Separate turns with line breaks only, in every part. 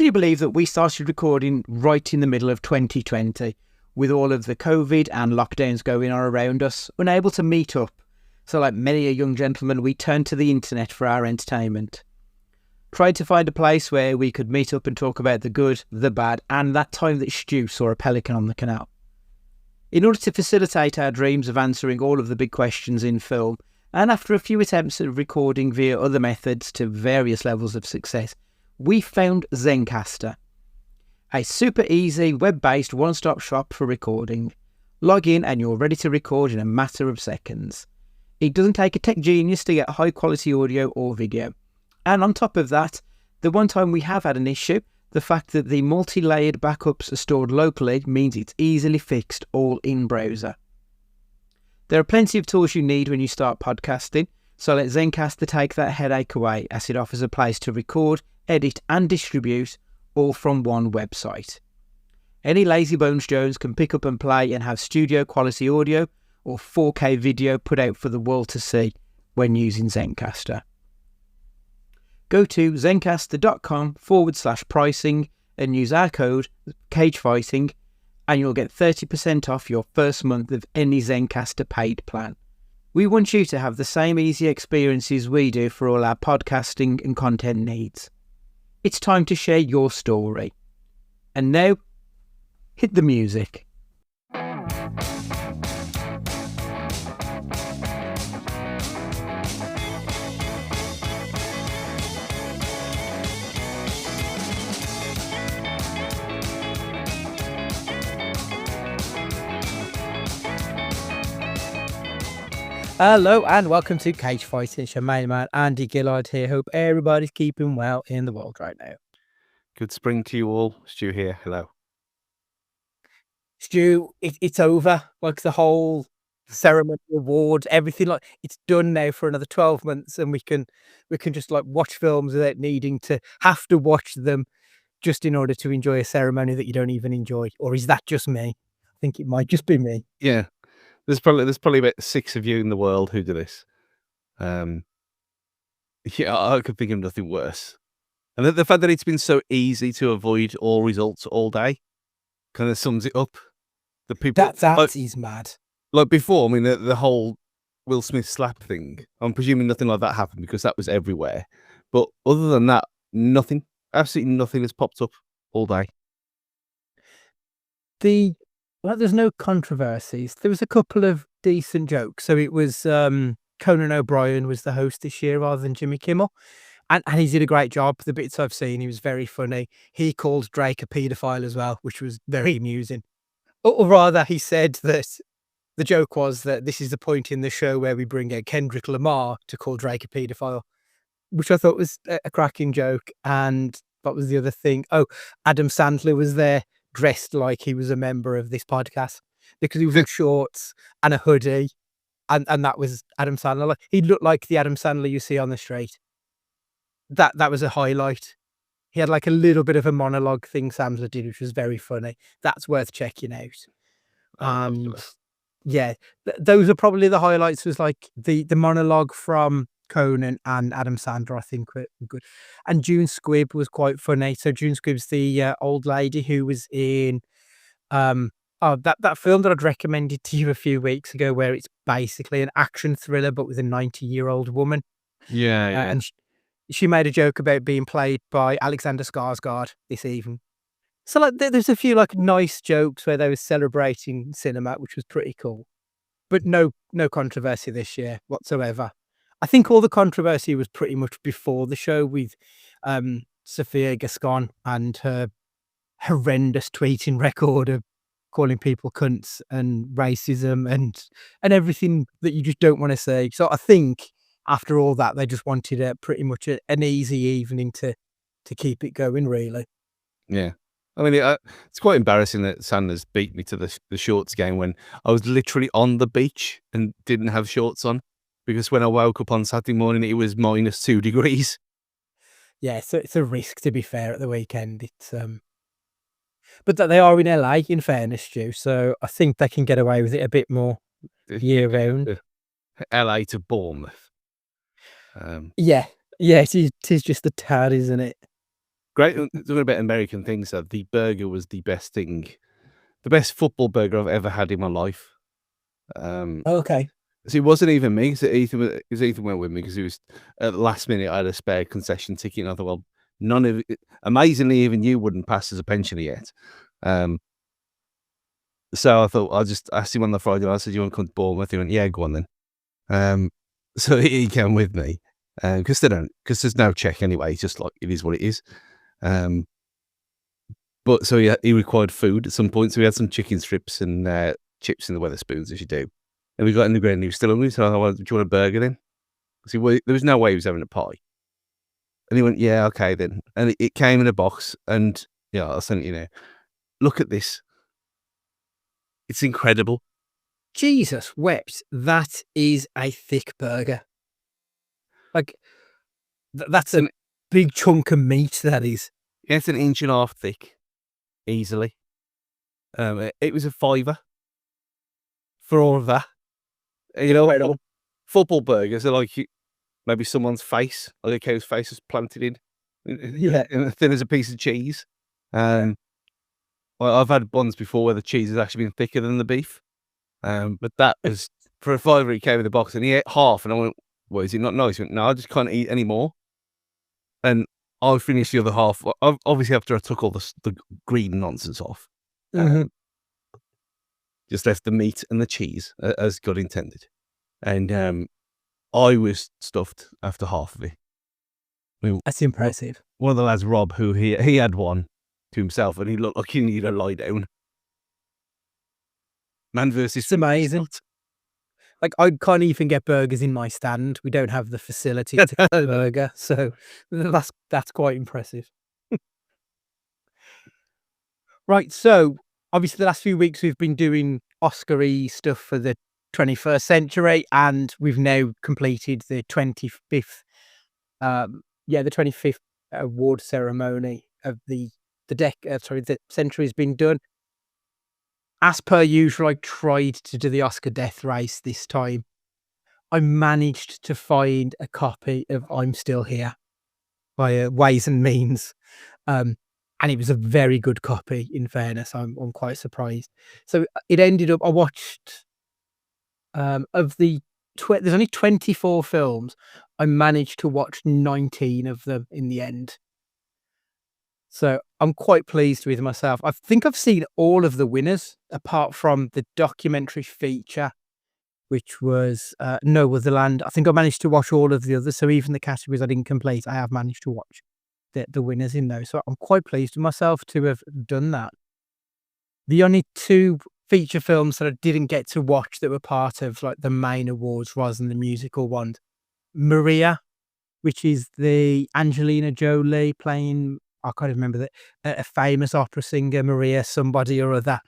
you believe that we started recording right in the middle of 2020 with all of the COVID and lockdowns going on around us, unable to meet up? So like many a young gentleman, we turned to the internet for our entertainment. Tried to find a place where we could meet up and talk about the good, the bad, and that time that Stu saw a pelican on the canal. In order to facilitate our dreams of answering all of the big questions in film, and after a few attempts at recording via other methods to various levels of success, we found Zencastr, a super easy web-based one-stop shop for recording. Log in and you're ready to record in a matter of seconds. It doesn't take a tech genius to get high quality audio or video. And on top of that, the one time we have had an issue, the fact that the multi-layered backups are stored locally means it's easily fixed all in browser. There are plenty of tools you need when you start podcasting, so let Zencastr take that headache away, as it offers a place to record, edit and distribute all from one website. Any lazy bones Jones can pick up and play and have studio quality audio or 4K video put out for the world to see when using Zencastr. Go to zencastr.com/pricing and use our code CAGEFIGHTING and you'll get 30% off your first month of any Zencastr paid plan. We want you to have the same easy experiences we do for all our podcasting and content needs. It's time to share your story. And now, hit the music. Hello and welcome to Cage Fighting. It's your main man Andy Gillard here. Hope everybody's keeping well in the world right now.
Good spring to you all. Stu here. Hello.
Stu, it's over. Like the whole ceremony, awards, everything, like it's done now for another 12 months, and we can just like watch films without needing to have to watch them just in order to enjoy a ceremony that you don't even enjoy. Or is that just me? I think it might just be me.
Yeah. There's probably about 6 of you in the world who do this. Yeah, I could think of nothing worse. And the fact that it's been so easy to avoid all results all day kind of sums it up. The people
that is mad.
Like before, I mean, the whole Will Smith slap thing. I'm presuming nothing like that happened because that was everywhere. But other than that, nothing, absolutely nothing has popped up all day.
There's no controversies. There was a couple of decent jokes. So it was Conan O'Brien was the host this year rather than Jimmy Kimmel. And he did a great job. The bits I've seen, he was very funny. He called Drake a paedophile as well, which was very amusing. Or rather, he said that the joke was that this is the point in the show where we bring out Kendrick Lamar to call Drake a paedophile, which I thought was a cracking joke. And what was the other thing? Oh, Adam Sandler was there, dressed like he was a member of this podcast because he was in shorts and a hoodie, and that was Adam Sandler. Like, he looked like the Adam Sandler you see on the street. That was a highlight. He had like a little bit of a monologue thing Sandler did, which was very funny. That's worth checking out. Yeah, those are probably the highlights. Was like the monologue from Conan and Adam Sandler, I think, were good. And June Squibb was quite funny. So June Squibb's the old lady who was in that film that I'd recommended to you a few weeks ago, where it's basically an action thriller but with a 90-year-old woman.
Yeah.
And she made a joke about being played by Alexander Skarsgård this evening. So like there's a few like nice jokes where they were celebrating cinema, which was pretty cool. But no controversy this year whatsoever. I think all the controversy was pretty much before the show with Sophia Gascon and her horrendous tweeting record of calling people cunts and racism and everything that you just don't want to say. So I think after all that, they just wanted pretty much an easy evening to keep it going, really.
Yeah. I mean, it's quite embarrassing that Sanders beat me to the shorts game when I was literally on the beach and didn't have shorts on, because when I woke up on Saturday morning, it was -2 degrees.
Yeah, so it's a risk, to be fair, at the weekend. It's but that they are in LA, in fairness, Stu, so I think they can get away with it a bit more year round.
LA to Bournemouth.
Yeah, it is just a tad, isn't it?
Great. Talking about American things, though, the burger was the best thing, the best football burger I've ever had in my life.
Okay.
So it wasn't even me. So Ethan went with me because he was at the last minute. I had a spare concession ticket, and I thought, well, none of it. Amazingly, even you wouldn't pass as a pensioner yet. So I thought I'll just ask him on the Friday. I said, "You want to come to Bournemouth?" He went, "Yeah, go on then." So he came with me because there's no check anyway. It's just like it is what it is. But so he required food at some point. So we had some chicken strips and chips in the Wetherspoons, as you do. And we got in the ground and he was still hungry. So I thought, "Do you want a burger then?" See, well, there was no way he was having a pie. And he went, "Yeah, okay then." And it came in a box. And yeah, I'll send it you now. Look at this. It's incredible.
Jesus wept. That is a thick burger. Like, that's a big chunk of meat, that is.
Yeah, it's 1.5 inches thick. Easily. It was a £5 for all of that. You know,
Incredible.
football burgers are like maybe someone's face, like a cow's face was planted in.
Yeah.
And thin as a piece of cheese. Well, I've had ones before where the cheese has actually been thicker than the beef. But that was for a £5 he came in the box and he ate half and I went, "Well, is it not nice?" He went, "No, I just can't eat any more." And I finished the other half. Obviously, after I took all the green nonsense off, just left the meat and the cheese as God intended. And I was stuffed after half of it. I mean,
That's impressive.
one of the lads, Rob, who he had one to himself, and he looked like he needed to lie down. Man versus
It's amazing. Like, I can't even get burgers in my stand. We don't have the facility to get a burger, so that's quite impressive. Right, so obviously the last few weeks we've been doing Oscar-y stuff for the 21st century, and we've now completed the 25th, the 25th award ceremony of the century's been done. As per usual, I tried to do the Oscar death race this time. I managed to find a copy of I'm Still Here by Ways and Means. And it was a very good copy, in fairness. I'm quite surprised. So it ended up, I watched, there's only 24 films. I managed to watch 19 of them in the end. So I'm quite pleased with myself. I think I've seen all of the winners, apart from the documentary feature, which was No Other Land. I think I managed to watch all of the others. So even the categories I didn't complete, I have managed to watch the winners in those. So I'm quite pleased with myself to have done that. The only two feature films that I didn't get to watch that were part of like the main awards rather than the musical ones, Maria, which is the Angelina Jolie playing, I can't remember a famous opera singer, Maria somebody or other.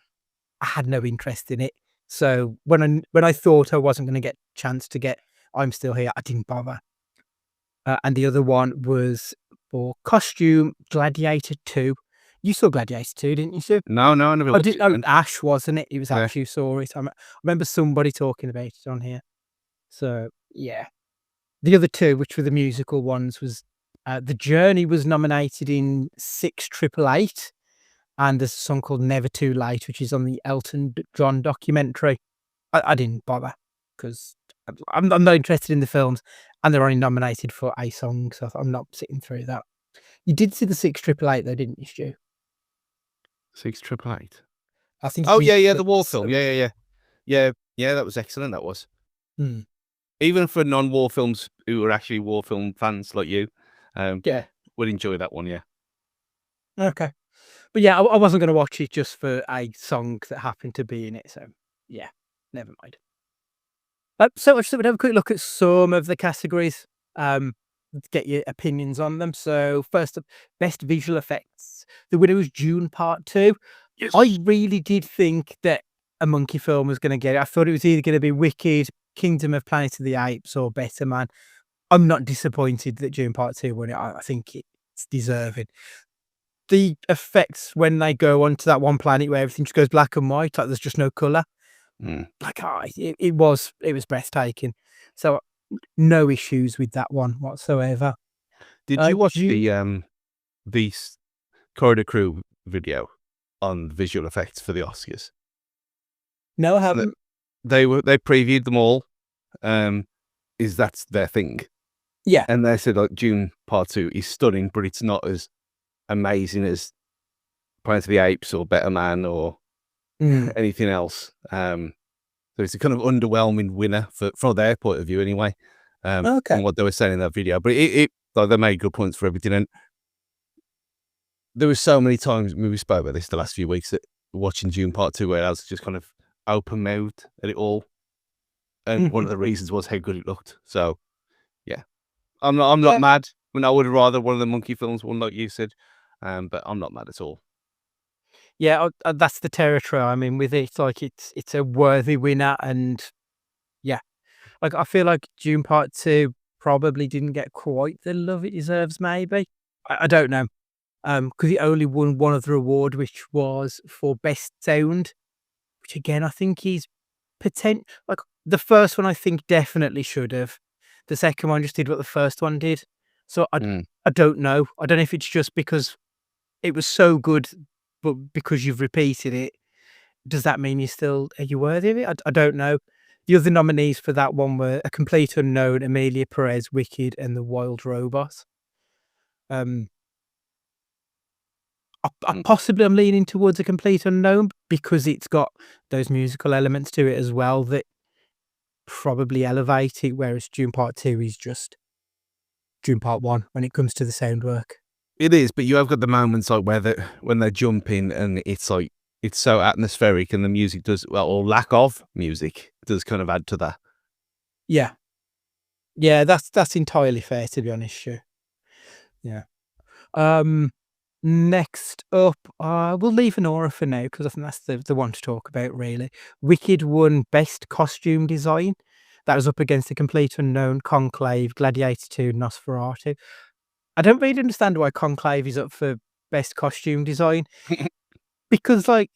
I had no interest in it. So when I thought I wasn't going to get a chance to get I'm Still Here, I didn't bother. And the other one was for costume, Gladiator 2. You saw Gladiator 2, didn't you, Sue?
No, I never watched it.
Ash, wasn't it? It was Ash
Yeah.
who saw it. I remember somebody talking about it on here. So, yeah. The other two, which were the musical ones, was The Journey was nominated in 688, and there's a song called Never Too Late, which is on the Elton John documentary. I didn't bother because I'm not interested in the films, and they're only nominated for a song, so I'm not sitting through that. You did see the 688 though, didn't you, Stu?
688.
I think.
Oh yeah, the war film. Yeah. That was excellent. That was. Even for non-war films who are actually war film fans like you, would enjoy that one. Yeah.
Okay. But yeah, I wasn't going to watch it just for a song that happened to be in it. So yeah, never mind. So we'll have a quick look at some of the categories. Get your opinions on them. So first up, best visual effects. The winner was Dune Part 2. Yes. I really did think that a monkey film was going to get it. I thought it was either going to be Wicked, Kingdom of Planet of the Apes, or Better Man. I'm not disappointed that Dune Part 2 won it. I think it's deserving. The effects when they go onto that one planet where everything just goes black and white, like there's just no colour. Like it was breathtaking. So no issues with that one whatsoever.
Did you watch the Corridor Crew video on visual effects for the Oscars?
No, I haven't.
They previewed them all. Is that's their thing?
Yeah.
And they said like Dune Part 2 is stunning, but it's not as amazing as Planet of the Apes or Better Man or anything else. So it's a kind of underwhelming winner from their point of view, anyway.
Okay.
From what they were saying in that video, but like, they made good points for everything. And there were so many times we spoke about this the last few weeks that watching Dune Part 2 where I was just kind of open mouthed at it all. And one of the reasons was how good it looked. So yeah, I'm not mad. When I would have rather one of the monkey films, one like you said, but I'm not mad at all.
Yeah, that's the territory I'm in with it. Like it's a worthy winner, and yeah, like I feel like Dune Part 2 probably didn't get quite the love it deserves. Maybe I don't know, because it only won one other award, which was for best sound, which again I think is like the first one I think definitely should have. The second one just did what the first one did. So I don't know. I don't know if it's just because it was so good, but because you've repeated it, does that mean are you worthy of it? I don't know. The other nominees for that one were A Complete Unknown, Amelia Perez, Wicked, and The Wild Robot. Possibly I'm leaning towards A Complete Unknown because it's got those musical elements to it as well that probably elevate it, whereas Dune Part 2 is just Dune Part 1 when it comes to the sound work.
It is, but you have got the moments like when they're jumping and it's like it's so atmospheric and the music does or lack of music does kind of add to that.
Yeah. Yeah, that's entirely fair, to be honest, sure. Yeah. Next up, we'll leave Anora for now because I think that's the one to talk about, really. Wicked won Best Costume Design. That was up against The Complete Unknown, Conclave, Gladiator 2, Nosferatu. I don't really understand why Conclave is up for Best Costume Design because, like,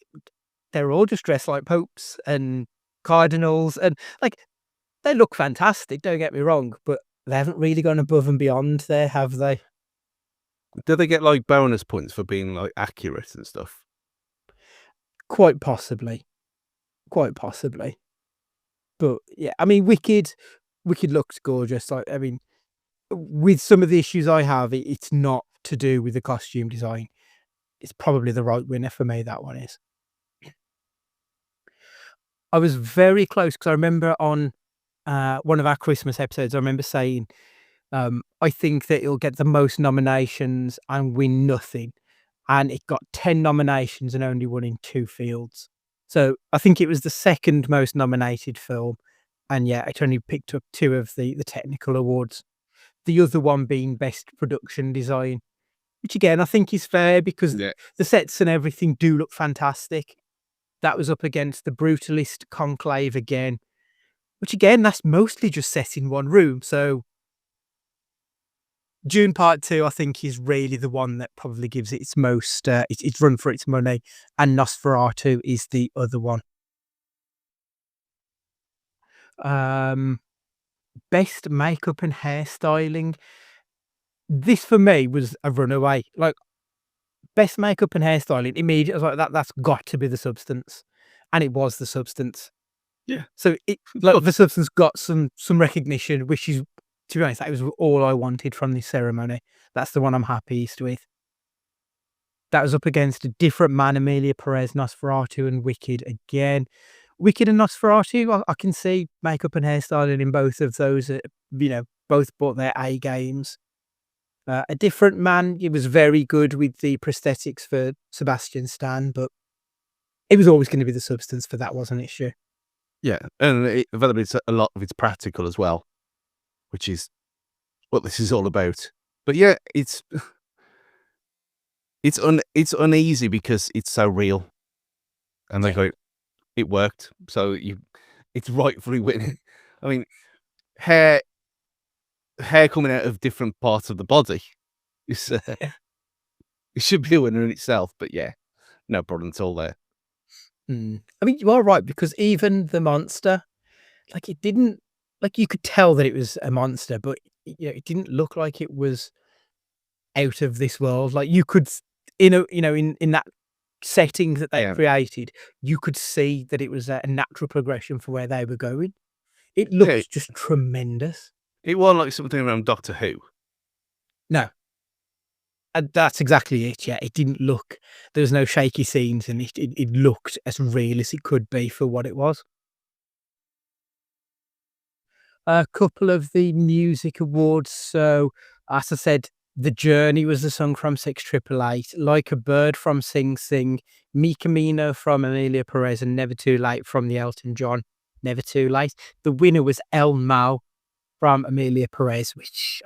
they're all just dressed like popes and cardinals and, like, they look fantastic, don't get me wrong, but they haven't really gone above and beyond there, have they?
Do they get like bonus points for being like accurate and stuff?
Quite possibly. Quite possibly. But yeah, I mean, Wicked looks gorgeous. Like, I mean, with some of the issues I have, it's not to do with the costume design. It's probably the right winner for me, that one is. I was very close because I remember on one of our Christmas episodes, I remember saying, I think that it'll get the most nominations and win nothing. And it got 10 nominations and only won in 2 fields. So I think it was the second most nominated film. And yeah, it only picked up 2 of the technical awards. The other one being Best Production Design, which again, I think is fair because the sets and everything do look fantastic. That was up against The Brutalist, Conclave again, which again, that's mostly just set in one room. So Dune Part 2, I think, is really the one that probably gives it its most, its run for its money, and Nosferatu is the other one. Best makeup and hairstyling. This for me was a runaway. Like, best makeup and hairstyling, immediately I was like, that's got to be The Substance. And it was The Substance.
Yeah.
So The Substance got some recognition, which is, to be honest, that was all I wanted from this ceremony. That's the one I'm happiest with. That was up against A Different Man, Amelia Perez, Nosferatu, and Wicked again. Wicked and Nosferatu, I can see makeup and hairstyling in both of those. Both bought their A games. A Different Man, it was very good with the prosthetics for Sebastian Stan, but it was always going to be The Substance for that, wasn't it, Stu?
Yeah, and a lot of it's practical as well, which is what this is all about. But yeah, it's uneasy because it's so real, and they go, it worked, so it's rightfully winning. I mean, hair coming out of different parts of the body, it should be a winner in itself. But yeah, no problem at all there.
I mean, you are right because even the monster, like it didn't, like you could tell that it was a monster, but it didn't look like it was out of this world. Like you could, in that setting that they
Yeah.
created, you could see that it was a natural progression for where they were going. It
Yeah,
looks just tremendous.
it wasn't like something around Doctor Who.
No, and that's exactly it. Yeah, it didn't look. There was no shaky scenes, and it looked as real as it could be for what it was. A couple of the music awards. So, as I said, The Journey was the song from Six Triple Eight, Like a Bird from Sing Sing, Mi Camino from Amelia Perez, and Never Too Late from the Elton John Never Too Late. The winner was El Mau from Amelia Perez, which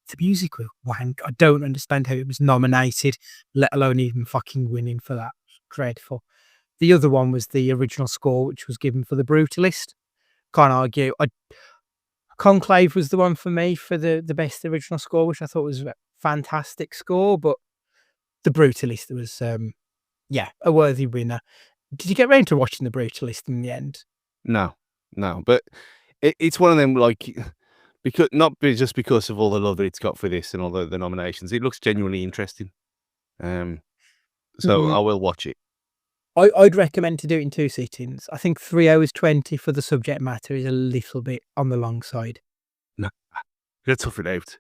the music was wank. I don't understand how it was nominated, let alone even fucking winning for that. Dreadful. The other one was the original score, which was given for The Brutalist. Can't argue. Conclave was the one for me for the best original score, which I thought was a fantastic score, but The Brutalist was, yeah, a worthy winner. Did you get round to watching The Brutalist in the end?
No, no, but it's one of them, like, because not just because of all the love that it's got for this and all the nominations. It looks genuinely interesting. So
Mm,
I will watch it.
I'd recommend to do it in 2 sittings. I think 3 hours 20 for the subject matter is a little bit on the long side.
No, let's tough it out.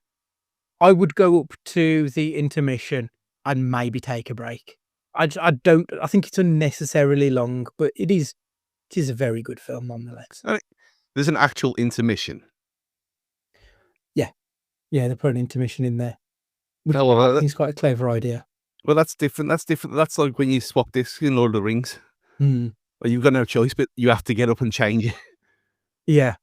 I would go up to the intermission and maybe take a break. I think it's unnecessarily long, but it is a very good film nonetheless.
There's an actual intermission.
Yeah. Yeah, they put an intermission in there, which
Oh,
I
well,
think is quite a clever idea.
well, that's different. That's different. That's like when you swap discs in Lord of the Rings.
Mm.
Well, you've got no choice, but you have to get up and change it.
Yeah.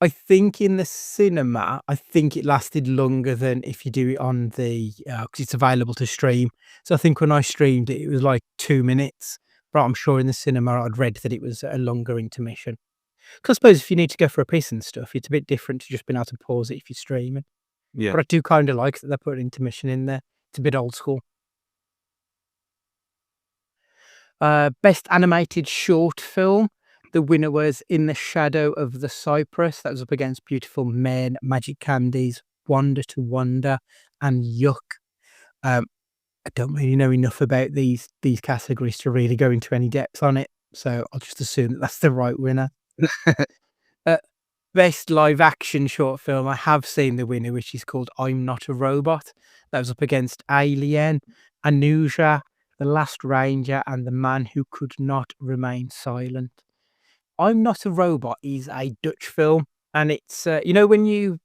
I think in the cinema, I think it lasted longer than if you do it on the, because it's available to stream. So I think when I streamed it, it was like 2 minutes, but I'm sure in the cinema I'd read that it was a longer intermission. 'Cause I suppose if you need to go for a piss and stuff, it's a bit different to just being able to pause it if you're streaming.
Yeah.
But I do kinda like that they put an intermission in there. It's a bit old school. Best animated short film, the winner was In the Shadow of the Cypress. That was up against Beautiful Men, Magic Candies, Wonder to Wonder, and Yuck. Um, I don't really know enough about these categories to really go into any depth on it, so I'll just assume that that's the right winner. Uh, Best live action short film, I have seen the winner, which is called I'm Not a Robot. That was up against Alien, Anuja, The Last Ranger, and The Man Who Could Not Remain Silent. I'm Not a Robot is a Dutch film, and it's, when you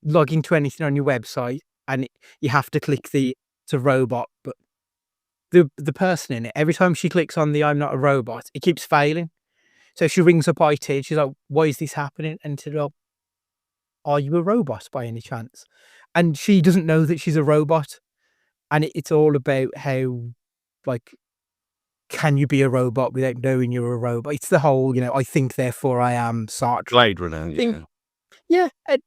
log into anything on your website and you have to click the it's a robot, but the person in it, every time she clicks on the I'm Not a Robot, it keeps failing. So she rings up IT, she's like, "Why is this happening?" And said, "Well, are you a robot by any chance?" And she doesn't know that she's a robot, and it's all about how, like, can you be a robot without knowing you're a robot? It's the whole, I think therefore I am Sartre
Blade Runner.
thing.
Yeah.
Yeah, and,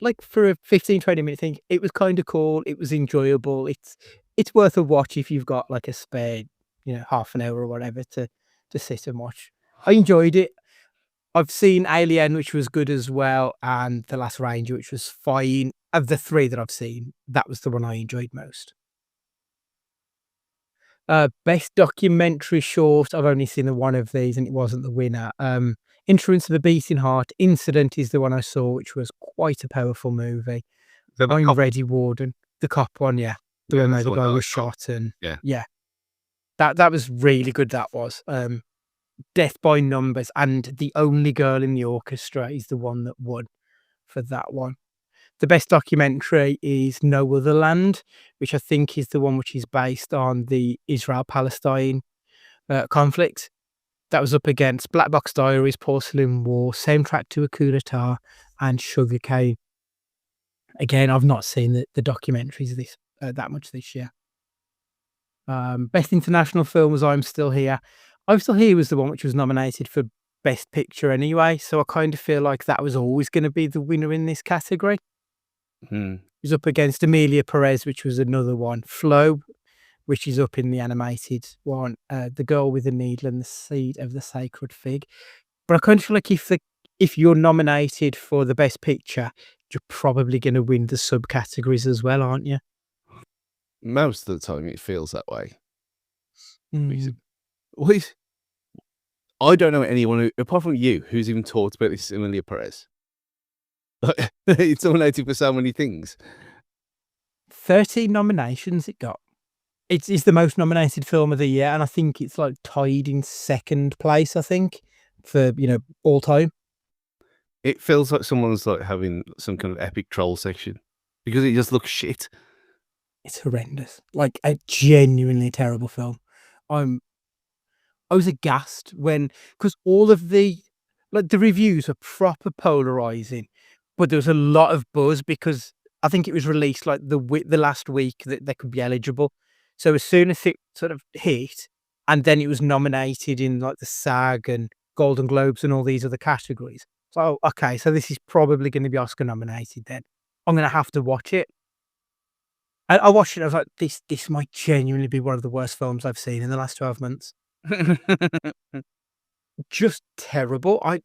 like, for a 15-20 minute thing, it was kinda cool, it was enjoyable, it's worth a watch if you've got, like, a spare, half an hour or whatever to sit and watch. I enjoyed it. I've seen Alien, which was good as well, and The Last Ranger, which was fine. Of the 3 that I've seen, that was the one I enjoyed most. Best documentary short, I've only seen the one of these, and it wasn't the winner. Instruments of a Beating Heart, Incident is the one I saw, which was quite a powerful movie.
So the
I'm
cop,
Ready Warden, the cop one, yeah. The
yeah,
one
that's
where
the
the
one
guy
that I
was
saw.
shot and
Yeah.
yeah. That was really good, that was. Death by Numbers, and The Only Girl in the Orchestra is the one that won for that one. The best documentary is No Other Land, which I think is the one which is based on the Israel-Palestine conflict. That was up against Black Box Diaries, Porcelain War, Soundtrack to a Coup d'etat, and Sugarcane. Again, I've not seen the documentaries that much this year. Best international film was I'm Still Here. I'm Still Here was the one which was nominated for Best Picture anyway, so I kind of feel like that was always going to be the winner in this category.
Hmm.
It was up against Amelia Perez, which was another one. Flow, which is up in the animated one. The Girl with the Needle and the Seed of the Sacred Fig. But I kind of feel like if you're nominated for the Best Picture, you're probably going to win the subcategories as well, aren't you?
most of the time it feels that way.
Mm.
I don't know anyone who, apart from you, who's even talked about this Emilia Perez. It's nominated for so many things.
13 nominations it got. It's the most nominated film of the year, and I think it's like tied in second place, I think, for all time.
It feels like someone's like having some kind of epic troll section because it just looks shit.
It's horrendous. Like a genuinely terrible film. I was aghast because all of the reviews were proper polarizing, but there was a lot of buzz because I think it was released like the last week that they could be eligible. So as soon as it sort of hit, and then it was nominated in like the SAG and Golden Globes and all these other categories. So okay, so this is probably going to be Oscar nominated. Then I'm going to have to watch it. And I watched it. I was like, this might genuinely be one of the worst films I've seen in the last 12 months. Just terrible. I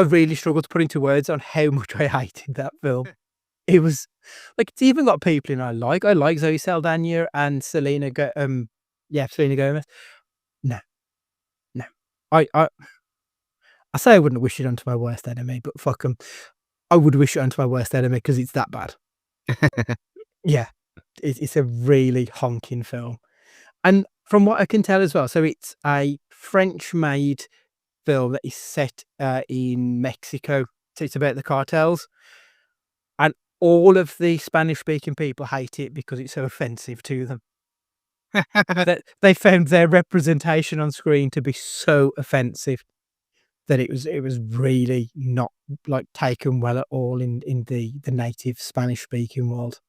really struggled to put into words on how much I hated that film. It was like, it's even got people in I like. I like Zoe Saldana and Selena Gomez. No, no. I say I wouldn't wish it onto my worst enemy, but fuck them. I would wish it onto my worst enemy because it's that bad. Yeah, it's a really honking film. And from what I can tell as well, so it's a French-made film that is set in Mexico. So it's about the cartels. And all of the Spanish-speaking people hate it because it's so offensive to them. That they found their representation on screen to be so offensive that it was really not like taken well at all in the native Spanish-speaking world.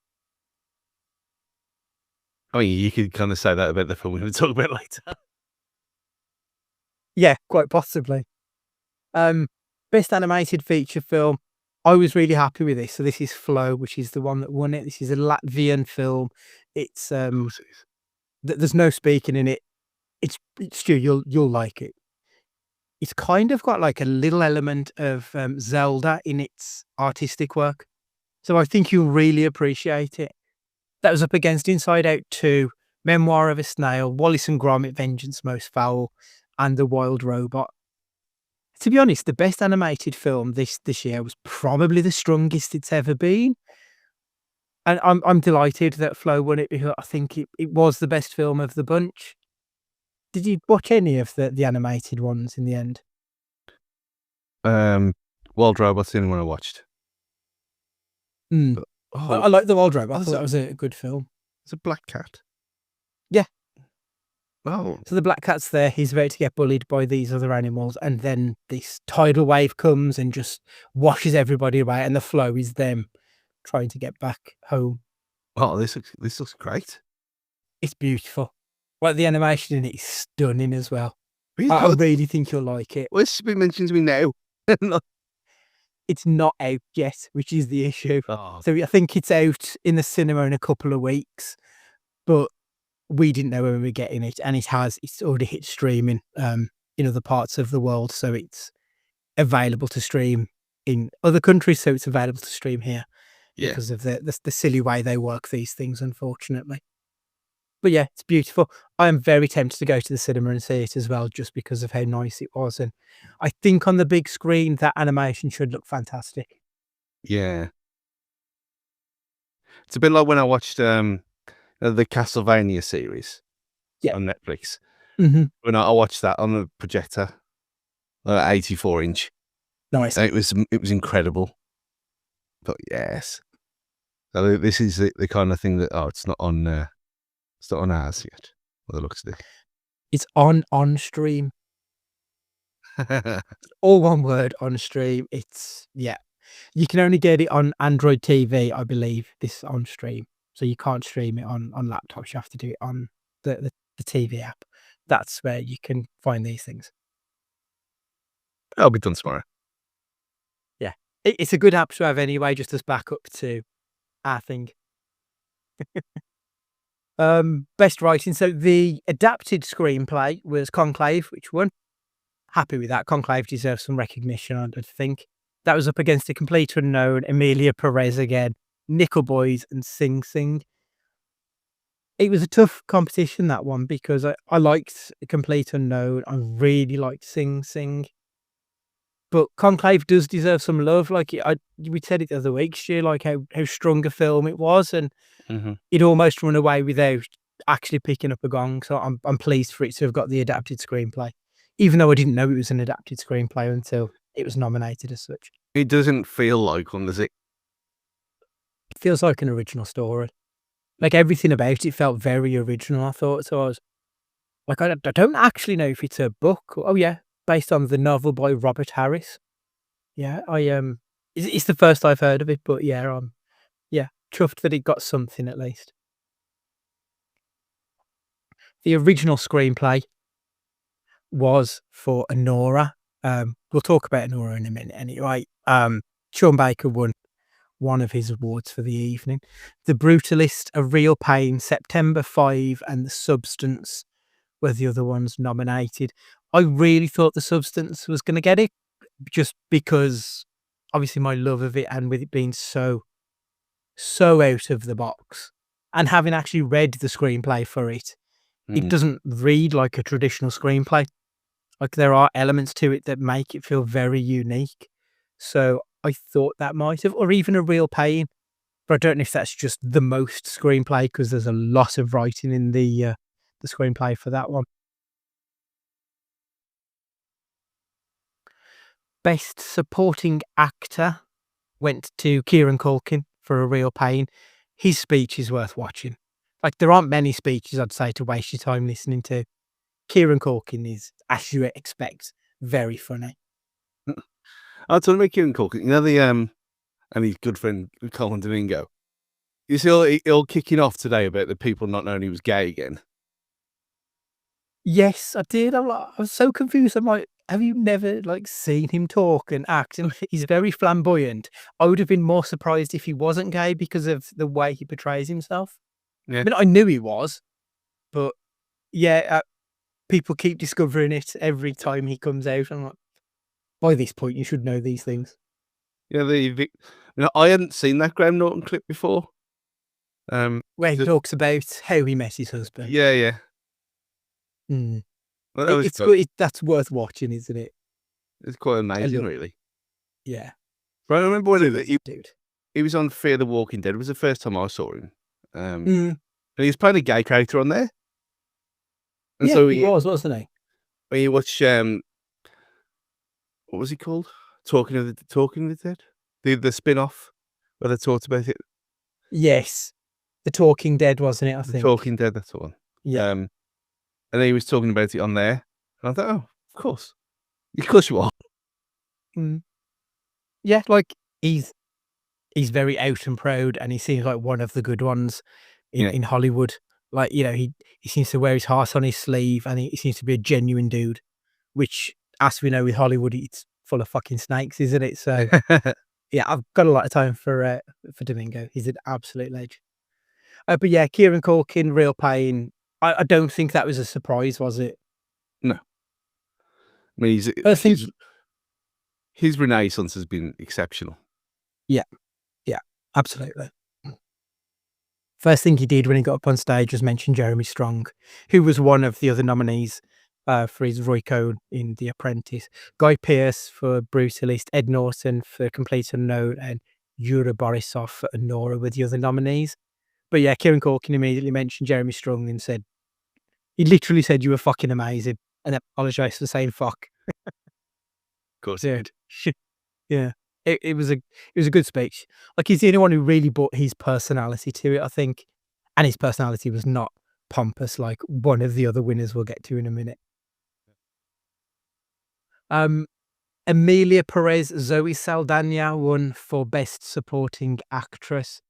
I mean, you could kind of say that about the film we're going to talk about later.
Yeah, quite possibly. Best animated feature film. I was really happy with this. So this is Flow, which is the one that won it. This is a Latvian film. It's there's no speaking in it. It's Stu, you'll like it. It's kind of got like a little element of Zelda in its artistic work. So I think you'll really appreciate it. That was up against Inside Out 2, Memoir of a Snail, Wallace and Gromit: Vengeance Most Foul, and The Wild Robot. To be honest, the best animated film this year was probably the strongest it's ever been. And I'm delighted that Flow won it because I think it was the best film of the bunch. Did you watch any of the animated ones in the end?
Wild Robot's the only one I watched.
Mm. I like The Wild Robot. I thought that was a good film.
It's a black cat.
Yeah.
Oh.
So the black cat's there. He's about to get bullied by these other animals, and then this tidal wave comes and just washes everybody away. And the flow is them trying to get back home.
Oh, this looks great.
It's beautiful. Like the animation in it is stunning as well.
Really?
I really think you'll like it.
Well, it's been mentioned to me now.
It's not out yet, which is the issue.
Oh.
So I think it's out in the cinema in a couple of weeks, but we didn't know when we were getting it, and it's already hit streaming in other parts of the world, so it's available to stream in other countries, so it's available to stream here because of the silly way they work these things, unfortunately. But yeah, it's beautiful. I am very tempted to go to the cinema and see it as well, just because of how nice it was, and I think on the big screen that animation should look fantastic.
Yeah, it's a bit like when I watched the Castlevania series on Netflix.
Mm-hmm.
When I watched that on a projector, 84-inch.
Nice.
It was incredible. But yes, so this is the kind of thing that it's not on ours yet. By the looks of it,
it's on stream. All one word, on stream. You can only get it on Android TV, I believe. This on stream, so you can't stream it on laptops. You have to do it on the TV app. That's where you can find these things.
I'll be done tomorrow.
Yeah, it's a good app to have anyway, just as backup to our thing. Best writing. So the adapted screenplay was Conclave, which won. Happy with that. Conclave deserves some recognition, I think. That was up against A Complete Unknown, Emilia Perez again, Nickel Boys, and Sing Sing. It was a tough competition, that one, because I liked Complete Unknown. I really liked Sing Sing. But Conclave does deserve some love. Like, we said it the other week, Stu, like how strong a film it was, and
Hmm.
it almost run away without actually picking up a gong. So I'm pleased for it to have got the adapted screenplay, even though I didn't know it was an adapted screenplay until it was nominated as such.
It doesn't feel like one, does it?
It feels like an original story. Like, everything about it felt very original, I thought. So I was like, I don't actually know if it's a book. Oh yeah, based on the novel by Robert Harris. Yeah, it's the first I've heard of it, but yeah, chuffed that it got something at least. The original screenplay was for Anora. We'll talk about Anora in a minute anyway. Sean Baker won one of his awards for the evening. The Brutalist, A Real Pain, September 5, and The Substance were the other ones nominated. I really thought The Substance was going to get it, just because obviously my love of it, and with it being so out of the box, and having actually read the screenplay for it, it
Mm.
doesn't read like a traditional screenplay. Like, there are elements to it that make it feel very unique. So I thought that might have, or even A Real Pain, but I don't know if that's just the most screenplay, because there's a lot of writing in the screenplay for that one. Best Supporting Actor went to Kieran Culkin for A Real Pain. His speech is worth watching. Like, there aren't many speeches I'd say to waste your time listening to. Kieran Culkin is, as you expect, very funny.
I'll tell you about Kieran Culkin. You know and his good friend Colin Domingo. You see all kicking off today about the people not knowing he was gay again.
Yes, I did. I was so confused. I'm like, have you never seen him talk and act? And he's very flamboyant. I would have been more surprised if he wasn't gay because of the way he portrays himself. I
Yeah,
mean, I knew he was, but yeah, people keep discovering it every time he comes out. I'm like, by this point, you should know these things.
yeah. I hadn't seen that Graham Norton clip before.
Where he
the-
talks about how he met his husband.
yeah, yeah.
Mm.
Well, that was
It's good. That's worth watching, isn't it?
it's quite
I
amazing,
love,
really.
yeah,
But I remember when
dude.
he was on Fear the Walking Dead. It was the first time I saw him. Um,
Mm.
and he was playing a gay character on there. And
Yeah,
so
he was, wasn't he?
when you watch what was he called? Talking of the Dead, the spin off where they talked about it.
Yes. The Talking Dead, wasn't it, I
The
think?
Talking Dead, that's the one.
Yeah.
And then he was talking about it on there, and I thought, oh, of course you are.
Mm. Yeah, like, he's very out and proud, and he seems like one of the good ones
Yeah.
in Hollywood. Like, he seems to wear his heart on his sleeve, and he seems to be a genuine dude, which, as we know with Hollywood, it's full of fucking snakes, isn't it? So, yeah, I've got a lot of time for Domingo. He's an absolute legend. But yeah, Kieran Culkin, Real Pain. I don't think that was a surprise, was it?
No, I mean
I think,
his renaissance has been exceptional.
yeah, yeah, absolutely. First thing he did when he got up on stage was mention Jeremy Strong, who was one of the other nominees for his Roy Cohn in The Apprentice, Guy Pearce for Brutalist, Ed Norton for Complete Unknown, and Yura Borisov for Nora were the other nominees. But yeah, Kieran Culkin immediately mentioned Jeremy Strong and said, he literally said, "You were fucking amazing," and apologized for saying fuck.
Of course,
Dude. Yeah. It was a good speech. Like, he's the only one who really brought his personality to it, I think. And his personality was not pompous like one of the other winners we'll get to in a minute. Um, Emilia Perez, Zoe Saldana won for Best Supporting Actress.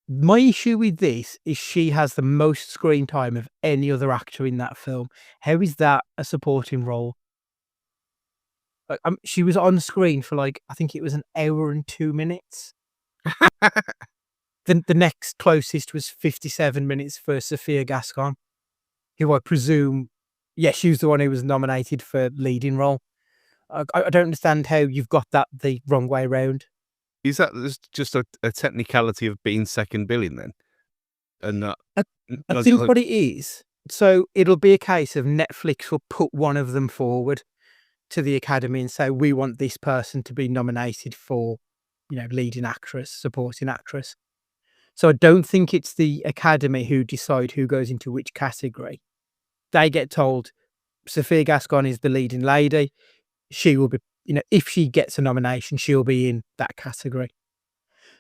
My issue with this is she has the most screen time of any other actor in that film. How is that a supporting role? She was on screen for I think it was an hour and 2 minutes. The next closest was 57 minutes for Sophia Gascon, who I presume, yeah, she was the one who was nominated for leading role. I don't understand how you've got that the wrong way round.
Is that just a technicality of being second billing then? And not
I, I
not
think
just
what it is, so it'll be a case of Netflix will put one of them forward to the Academy and say, we want this person to be nominated for, leading actress, supporting actress. So I don't think it's the Academy who decide who goes into which category. They get told Sophia Gascon is the leading lady. She will be, if she gets a nomination, she'll be in that category.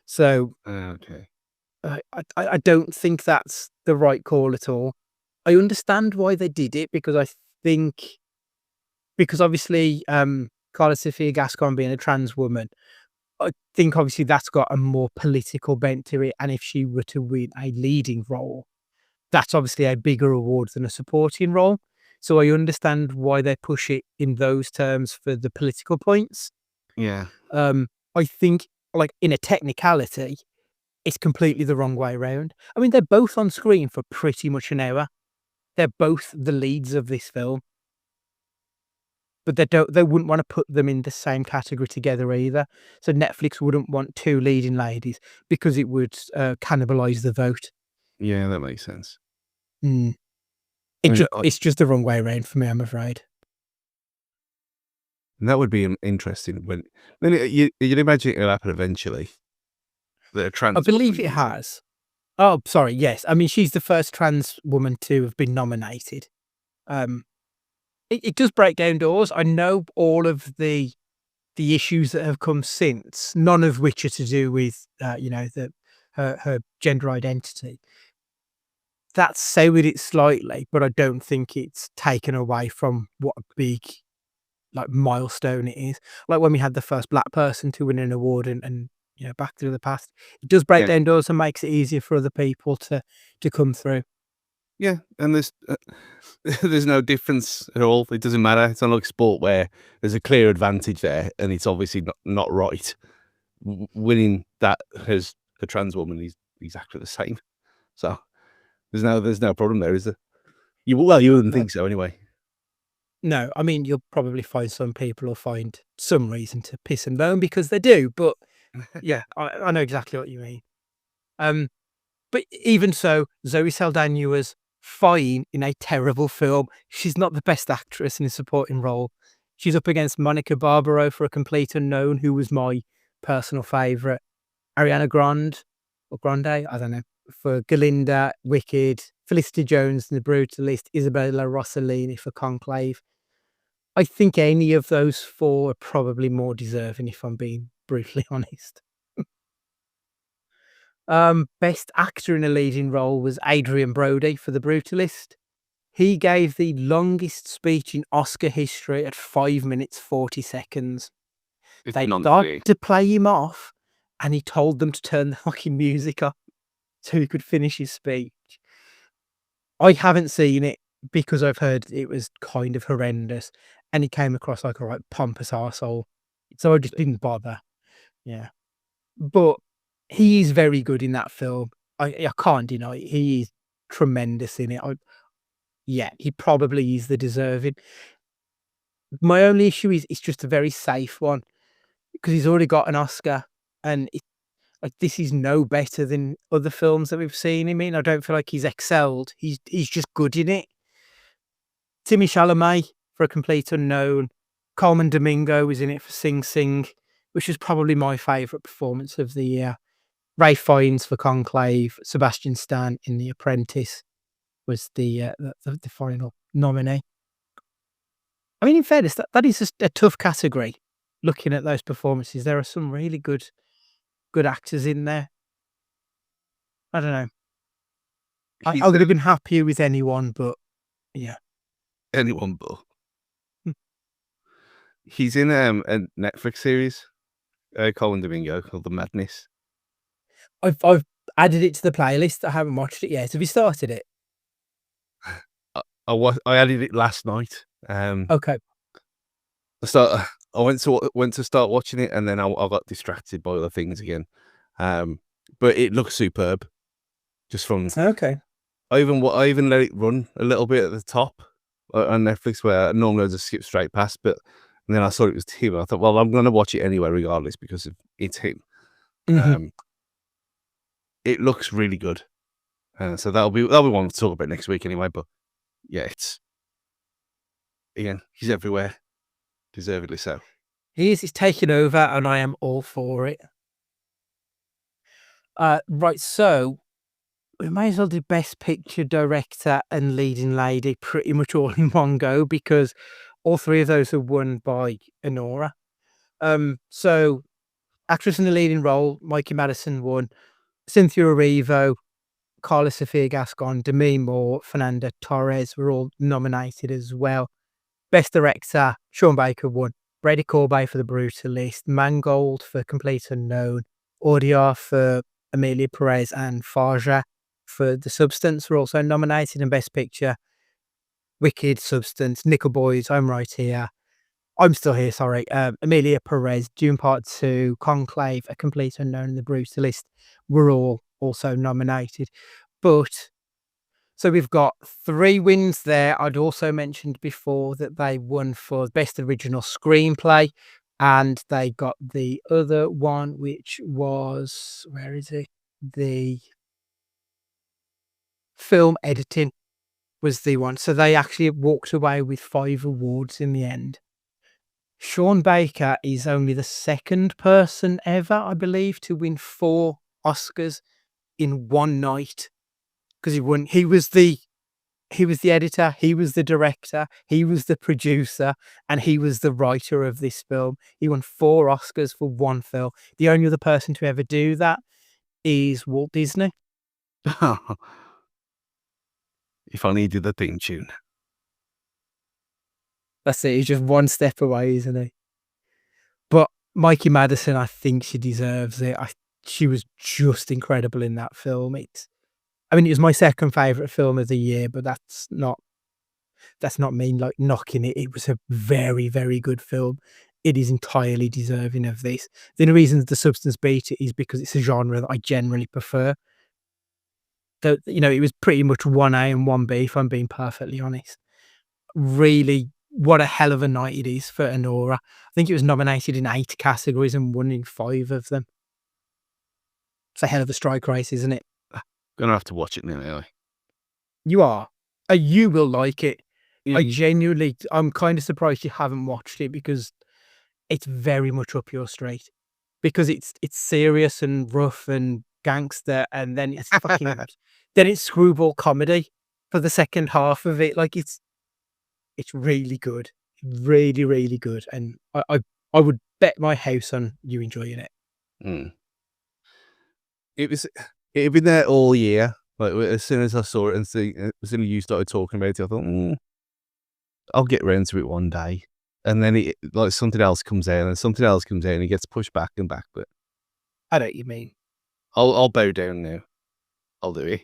So
okay.
I don't think that's the right call at all. I understand why they did it because I think because obviously Carla Sophia Gascon being a trans woman, I think obviously that's got a more political bent to it. And if she were to win a leading role, that's obviously a bigger award than a supporting role. So I understand why they push it in those terms for the political points.
Yeah.
I think, like, in a technicality, it's completely the wrong way around. I mean, they're both on screen for pretty much an hour. They're both the leads of this film, but they wouldn't want to put them in the same category together either. So Netflix wouldn't want two leading ladies because it would cannibalize the vote.
Yeah, that makes sense.
Mm.
I mean,
It's just the wrong way around for me, I'm afraid.
that would be interesting when then you'd imagine it'll happen eventually. That a
I
trans
believe
woman
it
is
has. Oh, sorry. Yes. I mean, she's the first trans woman to have been nominated. Um, it does break down doors. I know all of the issues that have come since, none of which are to do with, her gender identity. That's soured it slightly, but I don't think it's taken away from what a big, like, milestone it is. Like when we had the first black person to win an award and Back to the Past. It does break
yeah,
down doors and makes it easier for other people to come through.
yeah, and there's no difference at all. It doesn't matter. It's not like sport where there's a clear advantage there, and it's obviously not right. Winning that as a trans woman is exactly the same. So there's no problem there, is there? You wouldn't
No.
think so anyway.
No, I mean, you'll probably find some people will find some reason to piss and moan because they do, but yeah, I know exactly what you mean. Um, but even so, Zoe Saldana was fine in a terrible film. She's not the best actress in a supporting role. She's up against Monica Barbaro for A Complete Unknown, who was my personal favourite. Ariana Grande, or Grande, I don't know, for Galinda, Wicked, Felicity Jones in The Brutalist, Isabella Rossellini for Conclave. I think any of those four are probably more deserving, if I'm being brutally honest. Best actor in a leading role was Adrian Brody for The Brutalist. He gave the longest speech in Oscar history at 5 minutes 40 seconds.
It's
They
nonsense.
started to play him off, and he told them to turn the fucking music up so he could finish his speech. I haven't seen it because I've heard it was kind of horrendous, and he came across like a right pompous arsehole. So I just didn't bother. Yeah. But he is very good in that film. I can't deny it. He is tremendous in it. Yeah, he probably is the deserving. My only issue is it's just a very safe one because he's already got an Oscar, and like, this is no better than other films that we've seen him in. I don't feel like he's excelled. He's just good in it. Timmy Chalamet for A Complete Unknown. Coleman Domingo was in it for Sing Sing, which was probably my favourite performance of the year. Ray Fiennes for Conclave. Sebastian Stan in The Apprentice was the final nominee. I mean, in fairness, that is just a tough category. Looking at those performances, there are some really good actors in there. I don't know. I
He's
would have been happier with anyone, but yeah.
anyone but.
Hmm.
He's in a Netflix series, Colin Domingo, called The Madness.
I've added it to the playlist. I haven't watched it yet. Have you started it?
I added it last night.
Okay.
I went to start watching it, and then I got distracted by other things again. But it looks superb. Just from
Okay.
I even let it run a little bit at the top on Netflix, where normally I just skip straight past. But and then I saw it was him. I thought, well, I'm going to watch it anyway, regardless, because it's him.
Mhm.
It looks really good. So that'll be one to talk about next week anyway. But yeah, it's Ian. He's everywhere, deservedly so.
He's taking over, and I am all for it. Right, so we may as well do Best Picture, Director, and Leading Lady pretty much all in one go because all three of those are won by Anora. So actress in the leading role, Mikey Madison won. Cynthia Erivo, Carla Sofia Gascon, Demi Moore, Fernanda Torres were all nominated as well. Best Director, Sean Baker won. Brady Corbet for The Brutalist, Mangold for Complete Unknown, Audiard for Amelia Perez, and Farja for The Substance were also nominated in Best Picture. Wicked, Substance, Nickel Boys, I'm Right Here. I'm Still Here, sorry. Amelia Perez, Dune Part 2, Conclave, A Complete Unknown, and The Brutalist were all also nominated. But so we've got 3 wins there. I'd also mentioned before that they won for Best Original Screenplay, and they got the other one, which was, where is it? The film editing was the one. So they actually walked away with 5 awards in the end. Sean Baker is only the second person ever, I believe, to win 4 Oscars in one night because he was the editor, he was the director, he was the producer, and he was the writer of this film. He won 4 Oscars for one film. The only other person to ever do that is Walt Disney.
If only he did the theme tune.
That's it. He's just one step away, isn't he? But Mikey Madison, I think she deserves it. She was just incredible in that film. It was my second favorite film of the year, but that's not me like knocking it. It was a very, very good film. It is entirely deserving of this. The only reason The Substance beat it is because it's a genre that I generally prefer. It was pretty much 1A and 1B, if I'm being perfectly honest. Really, what a hell of a night it is for Anora. I think it was nominated in 8 categories and won in 5 of them. It's a hell of a strike race, isn't it?
Gonna have to watch it now anyway.
You are. You will like it.
Yeah.
I'm kind of surprised you haven't watched it because it's very much up your street. Because it's serious and rough and gangster, and then it's then it's screwball comedy for the second half of it. Like it's really good, really, really good, and I would bet my house on you enjoying it.
It had been there all year. Like as soon as I saw it and as soon as you started talking about it, I thought, I'll get around to it one day. And then something else comes out and something else comes out and it gets pushed back and back. But
I know what you mean.
I'll bow down now. I'll do it.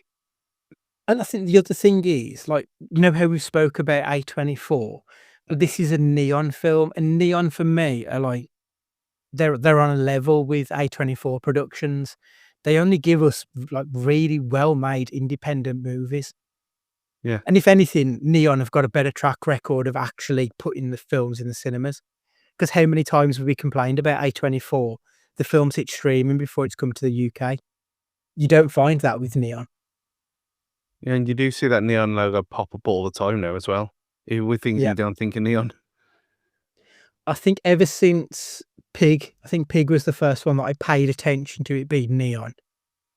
And I think the other thing is, like, you know how we spoke about A24? But this is a Neon film, and Neon for me are like they're on a level with A24 Productions. They only give us like really well-made independent movies.
Yeah.
And if anything, Neon have got a better track record of actually putting the films in the cinemas. Because how many times have we complained about A24? The films hit streaming before it's come to the UK. You don't find that with Neon.
Yeah, and you do see that Neon logo pop up all the time now as well. Even with things you don't think of Neon.
I think ever since Pig, I think Pig was the first one that I paid attention to it being Neon.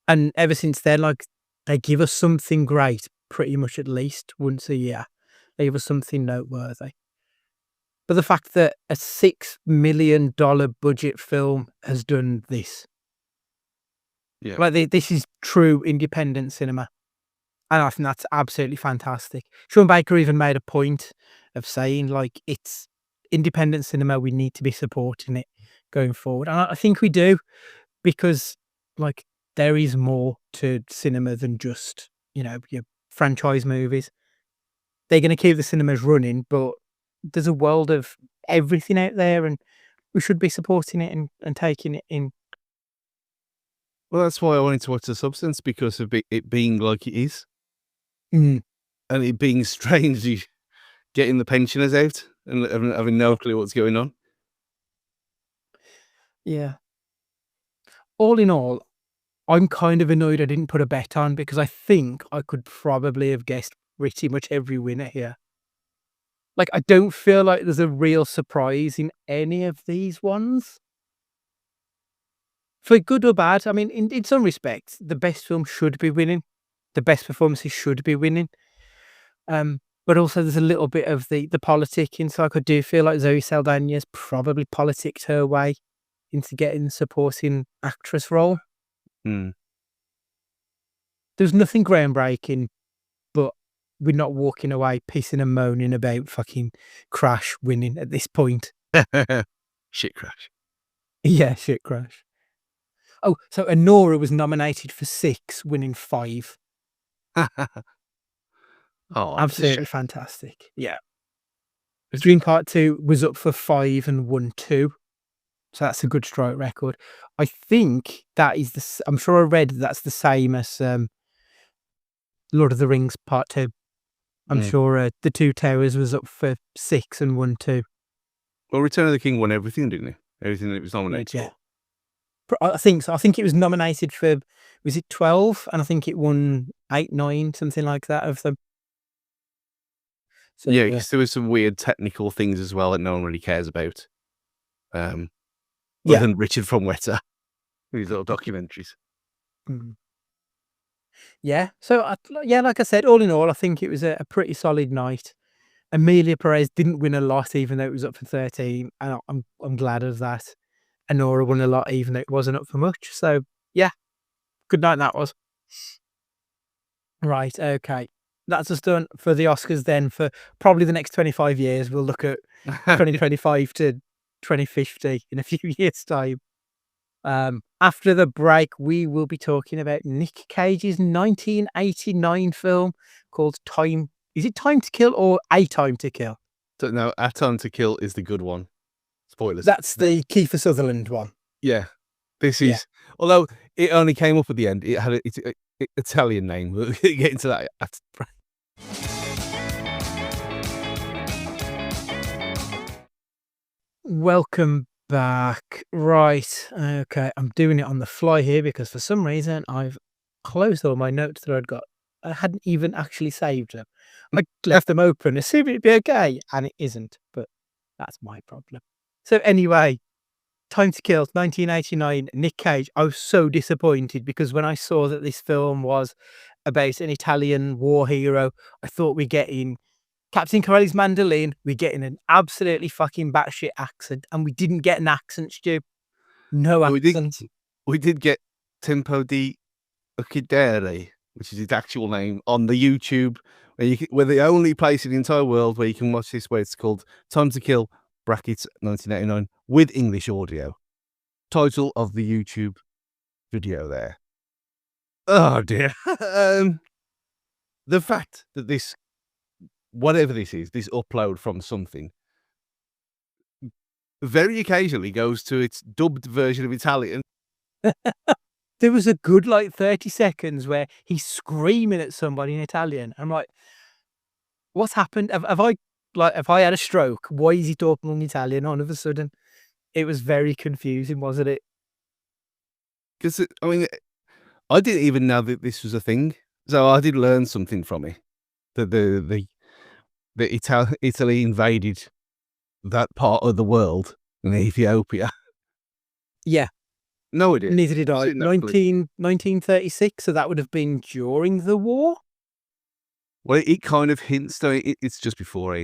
And ever since then, like, they give us something great pretty much at least once a year. They give us something noteworthy. But the fact that a $6 million budget film has done this.
Yeah.
Like, this is true independent cinema. And I think that's absolutely fantastic. Sean Baker even made a point of saying, like, it's independent cinema. We need to be supporting it going forward. And I think we do because, like, there is more to cinema than just, your franchise movies. They're going to keep the cinemas running, but there's a world of everything out there and we should be supporting it and taking it in.
Well, that's why I wanted to watch The Substance, because of it being like it is.
Mm.
And it being strangely getting the pensioners out and having no clue what's going on.
Yeah. all in all, I'm kind of annoyed I didn't put a bet on because I think I could probably have guessed pretty much every winner here. Like, I don't feel like there's a real surprise in any of these ones. For good or bad, I mean, in some respects, the best film should be winning. The best performances should be winning. But also there's a little bit of the politicking, so I do feel like Zoe Saldana's probably politicked her way into getting the supporting actress role.
Mm.
There's nothing groundbreaking, but we're not walking away pissing and moaning about fucking Crash winning at this point.
Shit Crash.
Yeah, shit Crash. Oh, so Anora was nominated for 6, winning 5.
Oh,
Absolutely fantastic. Yeah. Dream Part 2 was up for 5 and won 2. So that's a good strike record. I think that is I'm sure I read that's the same as Lord of the Rings Part 2. I'm sure The Two Towers was up for 6 and won 2.
Well, Return of the King won everything, didn't it? Everything that it was nominated for.
I think so. I think it was nominated for, was it 12? And I think it won 8, 9, something like that of them.
So, yeah, because there was some weird technical things as well that no one really cares about. Other than Richard from Weta, these little documentaries.
Yeah. So, like I said, all in all, I think it was a pretty solid night. Emilia Perez didn't win a lot, even though it was up for 13, and I'm glad of that. Anora won a lot, even though it wasn't up for much. So, yeah, good night that was. Right, okay. That's us done for the Oscars then. For probably the next 25 years, we'll look at 2025 to 2050 in a few years' time. After the break, we will be talking about Nick Cage's 1989 film called Time. Is it Time to Kill or A Time to Kill?
No, A Time to Kill is the good one. Spoilers.
That's the Kiefer Sutherland one.
Yeah. This is, although it only came up at the end, it had its Italian name. We'll get into that.
Welcome back. Right. Okay. I'm doing it on the fly here because for some reason I've closed all my notes that I'd got. I hadn't even actually saved them. I left them open, assuming it'd be okay, and it isn't, but that's my problem. So anyway, Time to Kill, 1989, Nick Cage. I was so disappointed because when I saw that this film was about an Italian war hero, I thought we're getting Captain Corelli's mandolin, we're getting an absolutely fucking batshit accent, and we didn't get an accent, Stu. No accent.
We did get Tempo di Uccidere, which is its actual name, on the YouTube, where the only place in the entire world where you can watch this, where it's called Time to Kill, brackets 1989, with English audio. Title of the YouTube video there. Oh dear. The fact that this, whatever this is, this upload from something, very occasionally goes to its dubbed version of Italian.
There was a good 30 seconds where he's screaming at somebody in Italian. I'm like, what's happened? Have I had a stroke? Why is he talking in Italian all of a sudden? It was very confusing, wasn't it?
Because, I mean, I didn't even know that this was a thing. So I did learn something from it. That Italy invaded that part of the world in Ethiopia.
Yeah.
No idea.
Neither did I. 1936, so that would have been during the war?
Well, it kind of hints, though. It's just before,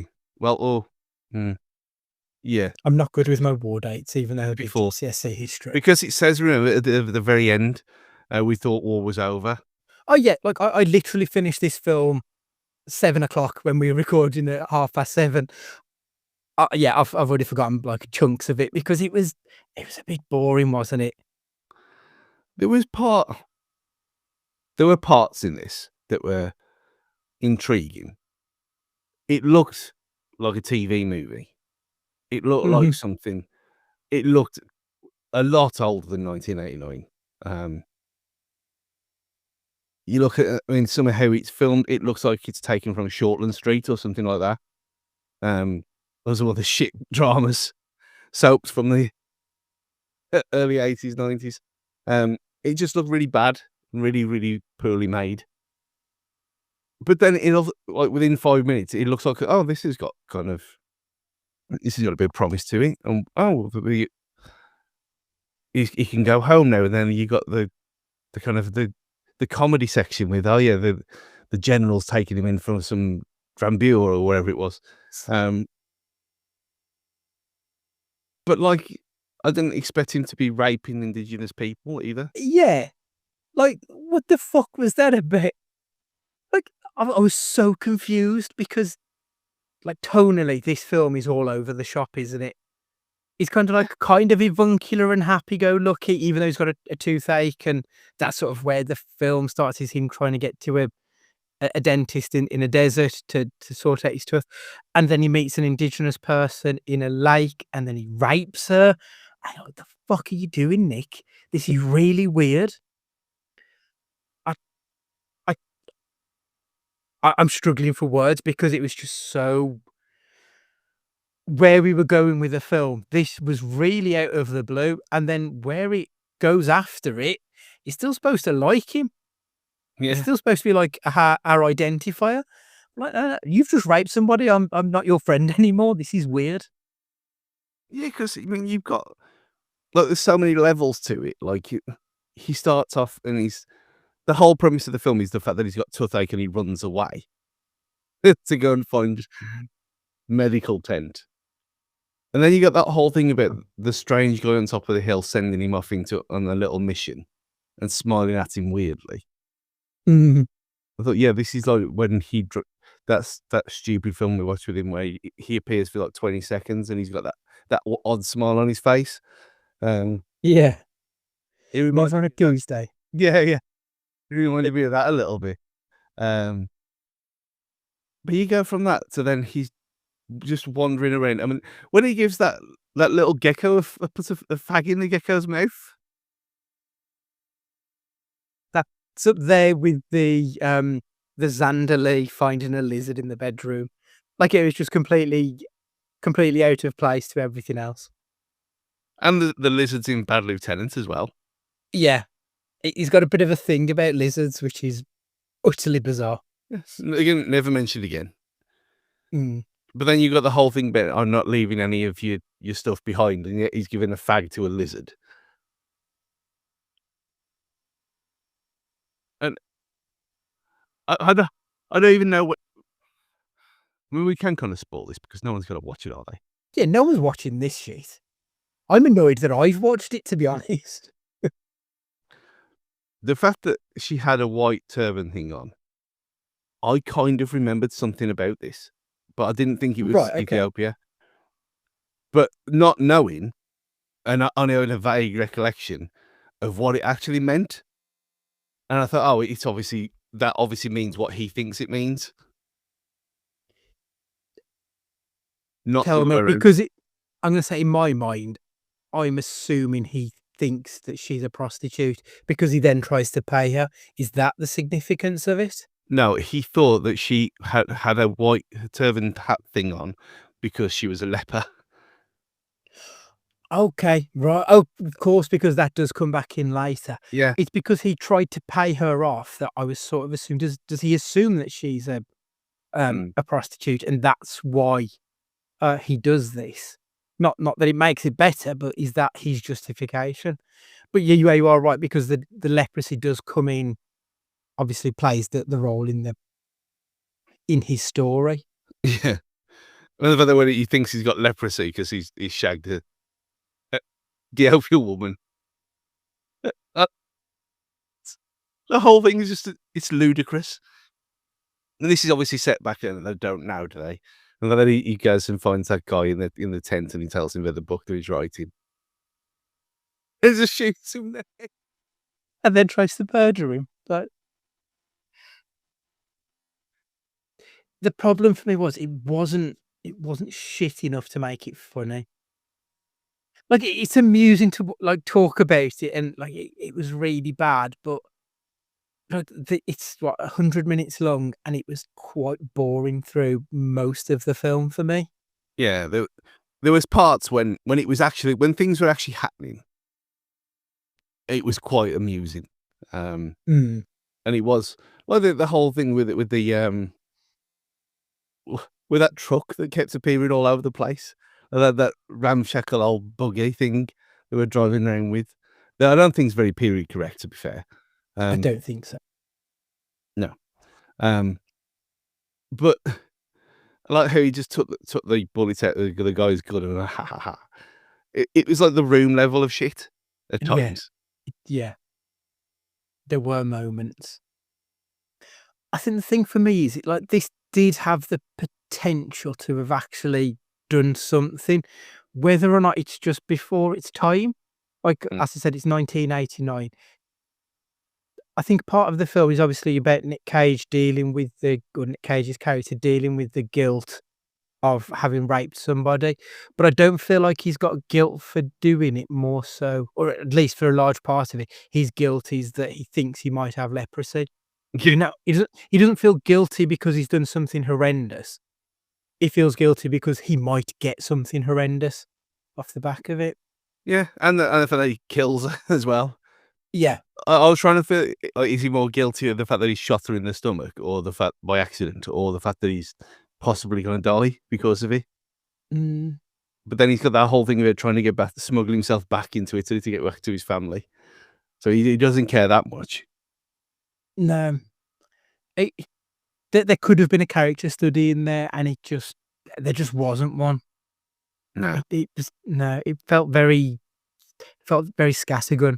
yeah.
I'm not good with my war dates, even though I did
Before.
GCSE history.
Because it says, remember, at the very end, we thought war was over.
Oh, yeah. I literally finished this film 7 o'clock when we were recording at 7:30. I've already forgotten chunks of it because it was a bit boring, wasn't it?
There were parts in this that were intriguing. It looked like a TV movie. It looked like something. It looked a lot older than 1989. You look at, some of how it's filmed, it looks like it's taken from Shortland Street or something like that. Those are all the shit dramas, soaps from the early 80s, 90s. It just looked really bad, really, really poorly made. But then, like within 5 minutes, it looks like, oh, this has got a bit of promise to it, and he can go home now. And then you got the kind of the comedy section with, oh yeah, the general's taking him in from some Grandeur or wherever it was. But like, I didn't expect him to be raping indigenous people either.
Yeah. Like, what the fuck was that about? Like, I was so confused because, like, tonally, this film is all over the shop, isn't it? He's kind of like kind of avuncular and happy-go-lucky, even though he's got a toothache, and that's sort of where the film starts, is him trying to get to a dentist in a desert to sort out his tooth, and then he meets an indigenous person in a lake, and then he rapes her. I go, "What the fuck are you doing, Nick? This is really weird." I I I'm struggling for words because it was just so where we were going with the film. This was really out of the blue, and then where it goes after it, you're still supposed to like him. It's
Yeah,
still supposed to be like our identifier. Like, you've just raped somebody. I'm not your friend anymore. This is weird.
yeah, because I mean, you've got like there's so many levels to it. Like he starts off, and the whole premise of the film is the fact that he's got toothache and he runs away to go and find medical tent. And then you got that whole thing about the strange guy on top of the hill sending him off on a little mission and smiling at him weirdly.
Mhm.
I thought, yeah, this is like when that's that stupid film we watched with him where he appears for like 20 seconds and he's got that odd smile on his face.
Yeah.
It reminded
Never on
me
a
of that.
Tuesday.
Yeah, yeah. It reminded me of that a little bit. Um, but you go from that to then he's just wandering around. I mean, when he gives that little gecko puts a fag in the gecko's mouth.
That's up there with the Zanderley finding a lizard in the bedroom. Like, it was just completely out of place to everything else.
And the lizards in Bad Lieutenant as well.
Yeah. He's got a bit of a thing about lizards, which is utterly bizarre.
Yes. Again, never mentioned again.
Mm.
But then you got the whole thing about I'm not leaving any of your stuff behind, and yet he's giving a fag to a lizard. And I don't even know what. I mean, we can kind of spoil this because no one's going to watch it, are they?
Yeah, no one's watching this shit. I'm annoyed that I've watched it, to be honest.
The fact that she had a white turban thing on, I kind of remembered something about this, but I didn't think it was
Right, okay.
Ethiopia. But not knowing, and I only had a vague recollection of what it actually meant. And I thought, oh, that obviously means what he thinks it means, not the
Tell
other way
me,
around.
because I'm going to say in my mind, I'm assuming he thinks that she's a prostitute because he then tries to pay her. Is that the significance of it?
No, he thought that she had a white turban hat thing on because she was a leper.
Okay, right. Oh, of course, because that does come back in later.
Yeah.
It's because he tried to pay her off that I was sort of assuming. Does he assume that she's
Mm.
a prostitute, and that's why he does this? Not that it makes it better, but is that his justification? But yeah, you are right, because the leprosy does come in. Obviously, plays the role in his story.
Yeah. And the fact that when he thinks he's got leprosy because he's shagged a Ethiopian woman. Uh, the whole thing is just it's ludicrous. And this is obviously set back and they don't now, do they? And then he goes and finds that guy in the tent and he tells him about the book that he's writing. He just shoots him there.
And then tries to murder him. But the problem for me was it wasn't shit enough to make it funny. Like, it's amusing to like talk about it, and like it was really bad, but like it's what 100 minutes long, and it was quite boring through most of the film for me.
Yeah, there was parts when it was actually when things were actually happening it was quite amusing.
Mm.
And it was well, the whole thing with it with the, with that truck that kept appearing all over the place, and that ramshackle old buggy thing they were driving around with. That I don't think is very period correct, to be fair.
I
Um,
don't think so.
no. Um, but I like how he just took the bullet out of the guy's gun and ha ha ha. It was like the Room level of shit at
Yeah,
times.
yeah, there were moments. I think the thing for me is it like this did have the potential to have actually done something, whether or not it's just before its time. Like
Mm.
as I said, it's 1989. I think part of the film is obviously about Nick Cage dealing with Nick Cage's character dealing with the guilt of having raped somebody, but I don't feel like he's got guilt for doing it more so, or at least for a large part of it. His guilt is that he thinks he might have leprosy.
Yeah,
He doesn't feel guilty because he's done something horrendous. He feels guilty because he might get something horrendous off the back of it.
yeah, and the fact that he kills her as well.
Yeah.
I was trying to feel like, is he more guilty of the fact that he shot her in the stomach, or the fact by accident, or the fact that he's possibly gonna die because of it?
Mm,
But then he's got that whole thing about trying to get back, smuggle himself back into Italy to get back to his family. So he doesn't care that much.
no. It there could have been a character study in there, and there just wasn't one.
No.
It just no, it felt very scattergun.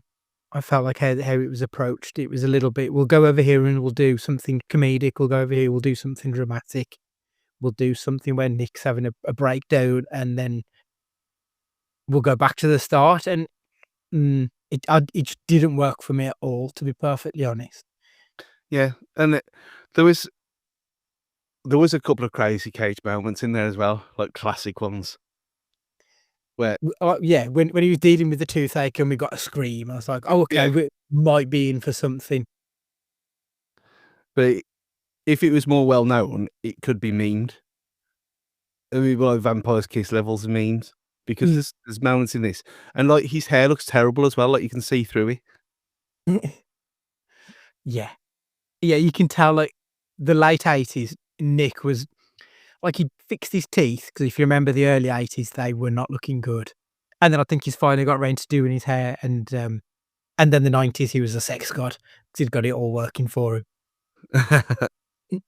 I felt like how it was approached. It was a little bit, "We'll go over here and we'll do something comedic. We'll go over here, we'll do something dramatic. We'll do something where Nick's having a breakdown, and then we'll go back to the start." And, it just didn't work for me at all, to be perfectly honest.
Yeah, and there was there was a couple of crazy Cage moments in there as well, like classic ones where
Yeah, when he was dealing with the toothache and we got a scream, I was like, "Oh, okay,
yeah,
we might be in for something."
but if it was more well known, it could be memed. I mean, like Vampire's Kiss levels of memes because
Mm.
there's moments in this, and like his hair looks terrible as well, like you can see through it.
Yeah. Yeah, you can tell, like, the late '80s, Nick was like, he fixed his teeth because if you remember the early '80s, they were not looking good. And then I think he's finally got round to doing his hair, and then the '90s, he was a sex god 'cause he'd got it all working for him. Mm,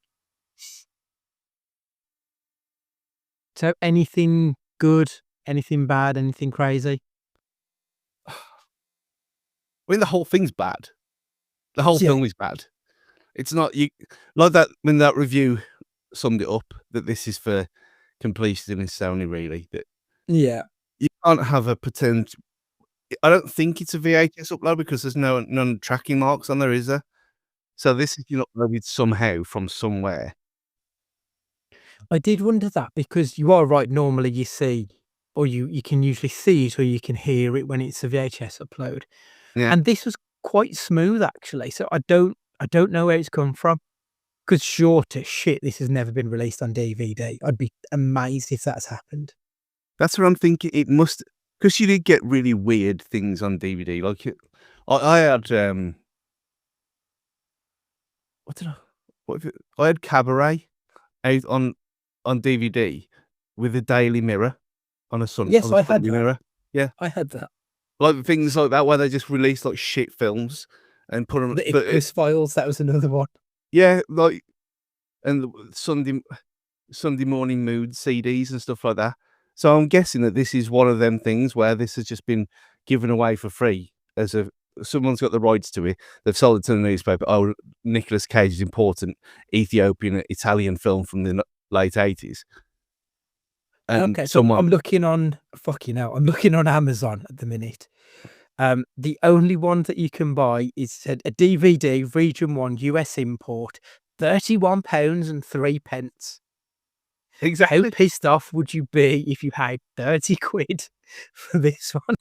so anything good, anything bad, anything crazy?
I mean, the whole thing's bad. The whole
Yeah,
film is bad. It's not you like that when that review summed it up that this is for completionists only really, that
yeah,
you can't have a pretend. I don't think it's a VHS upload because there's none tracking marks on there, is there? So this is been uploaded somehow from somewhere.
I did wonder that because you are right, normally you see or you can usually see it or you can hear it when it's a VHS upload.
Yeah,
And this was quite smooth actually, so I don't know where it's come from. Because sure to shit, this has never been released on DVD. I'd be amazed if that's happened.
that's what I'm thinking. It must because you did get really weird things on DVD. Like I had what did I what have I had Cabaret out on DVD with the Daily Mirror on
Yes,
the
I had
Sunday
that.
Mirror. Yeah.
I had that.
Like things like that where they just release like shit films and put them
The
but it
Icarus Files, that was another one.
yeah, like and the Sunday morning mood CDs and stuff like that. So I'm guessing that this is one of them things where this has just been given away for free as a someone's got the rights to it. They've sold it to the newspaper. Oh, Nicolas Cage is important Ethiopian Italian film from the late 80s. And
Okay, so I'm
someone
looking on fucking hell, I'm looking on Amazon at the minute. The only one that you can buy is a DVD, Region 1, US import, £31 and 3 pence. How
exactly.
pissed off would you be if you paid 30 quid for this one?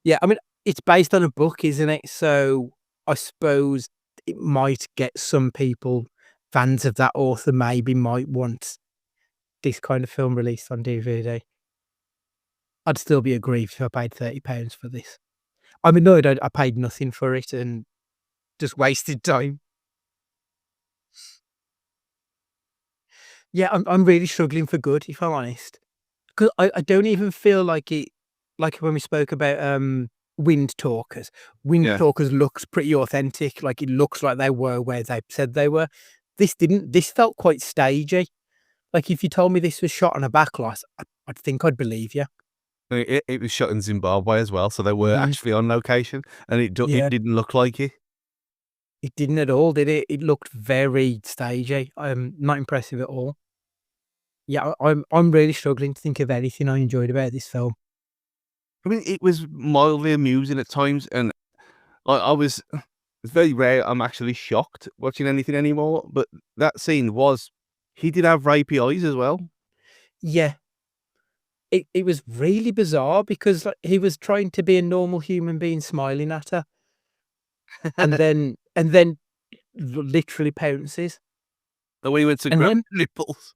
Yeah, I mean, it's based on a book, isn't it? So I suppose it might get some people, fans of that author, maybe might want this kind of film released on DVD. I'd still be aggrieved if I paid £30 for this. I'm annoyed I paid nothing for it and just wasted time. Yeah, I'm really struggling for good, if I'm honest. 'Cause I don't even feel like it like when we spoke about, Wind Talkers. Wind
Yeah.
Talkers looks pretty authentic, like, it looks like they were where they said they were. This didn't. This felt quite stagey. Like, if you told me this was shot on a backlot, I'd think I'd believe you.
It was shot in Zimbabwe as well, so they were
Mhm.
actually on location, and it
Yeah.
didn't look like it.
It didn't at all, did it? It looked very stagey. Not impressive at all. Yeah, I'm really struggling to think of anything I enjoyed about this film.
I mean, it was mildly amusing at times, and I was it's very rare I'm actually shocked watching anything anymore, but that scene was he did have rapey eyes as well.
Yeah, it was really bizarre because, like, he was trying to be a normal human being smiling at her, and then literally pounces,
And when he went to
and
grab
then
nipples.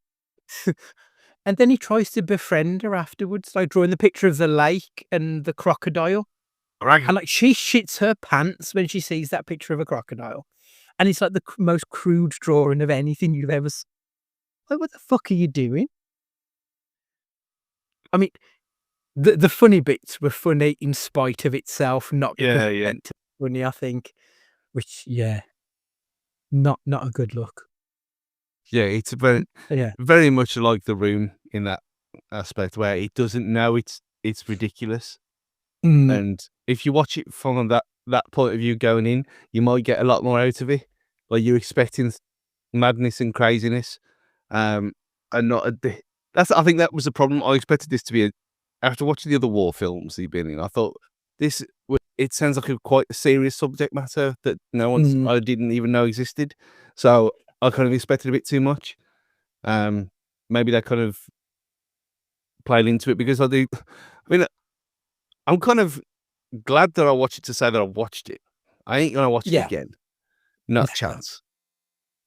and then he tries to befriend her afterwards, like drawing the picture of the lake and the crocodile,
Rag.
and, like, she shits her pants when she sees that picture of a crocodile, and it's like the most crude drawing of anything you've ever like, what the fuck are you doing? I mean, the funny bits were funny in spite of itself, not because
Yeah,
it's
yeah.
meant to be funny, I think, which, yeah, not a good look.
Yeah, it's
Yeah.
very much like The Room in that aspect where it doesn't know it's ridiculous.
Mm,
And if you watch it from that point of view going in, you might get a lot more out of it. Like you're expecting madness and craziness, and not a that's I think that was the problem. I expected this to be after watching the other war films he'd been in, I thought it sounds like a quite a serious subject matter that
mm,
I didn't even know existed. So I kind of expected a bit too much. Um, Maybe that kind of played into it because I do. I mean, I'm kind of glad that I watched it to say that I watched it. I ain't gonna watch it
yeah.
again. Not a
No.
chance.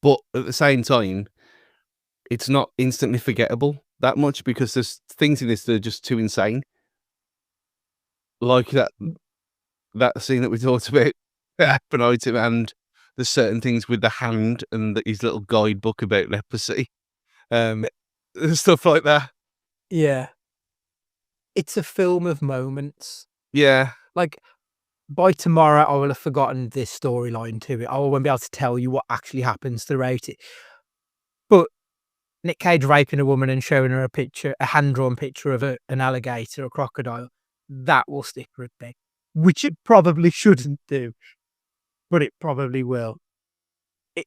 But at the same time, it's not instantly forgettable that much because there's things in this that are just too insane. Like that scene that we talked about happened item and there's certain things with the hand and his little guidebook about leprosy. Um Stuff like that.
Yeah. It's a film of moments.
Yeah.
Like, by tomorrow, I will have forgotten this storyline to it. I won't be able to tell you what actually happens throughout it. But Nick Cage raping a woman and showing her a hand-drawn picture of an alligator or crocodile, that will stick with me, which it probably shouldn't do, but it probably will.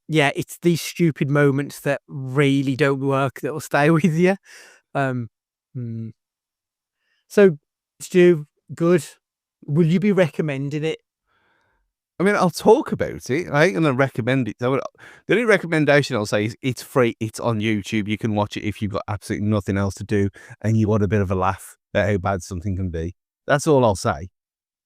Yeah, it's these stupid moments that really don't work that will stay with you. Um, mm. So, Stu, good. Will you be recommending it?
I mean, I'll talk about it. I ain't gonna recommend it. The only recommendation I'll say is it's free. It's on YouTube. You can watch it if you've got absolutely nothing else to do and you want a bit of a laugh at how bad something can be. That's all I'll say.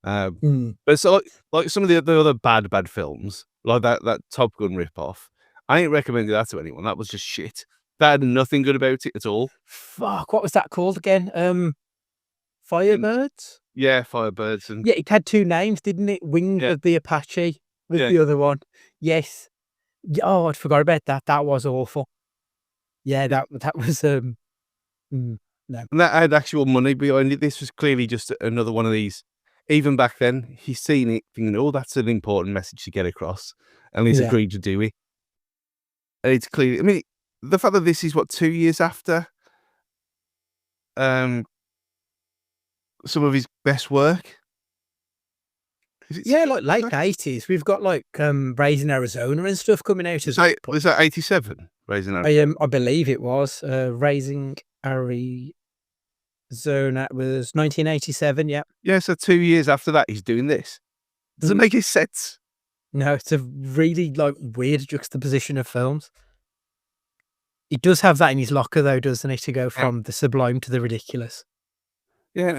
Um,
Mm.
but so like some of the other bad films, like that Top Gun rip-off, I ain't recommending that to anyone. That was just shit. That had nothing good about it at all.
Fuck, what was that called again?
And
Firebirds?
yeah, Firebirds and
Yeah, it had 2 names, didn't it? Wing
yeah,
of the Apache was
yeah.
the other one. Yes. Oh, I'd forgot about that. That was awful. Yeah, that was, mm, no.
And that had actual money behind it. This was clearly just another one of these. Even back then, he's seen it thinking, "Oh, that's an important message to get across," and he's
Yeah.
agreed to do it. And it's clear. I mean, the fact that this is what 2 years after um, some of his best work. Is it?
Yeah, like late 80s. We've got like, Raising Arizona and stuff coming out as well.
Was that 87? Raising Arizona.
I believe it was, Raising Arizona was 1987, yeah.
Yeah, so 2 years after that, he's doing this. Doesn't
Mm.
make any sense.
No, it's a really, like, weird juxtaposition of films. He does have that in his locker though, doesn't he, to go
Yeah,
from the sublime to the ridiculous.
yeah,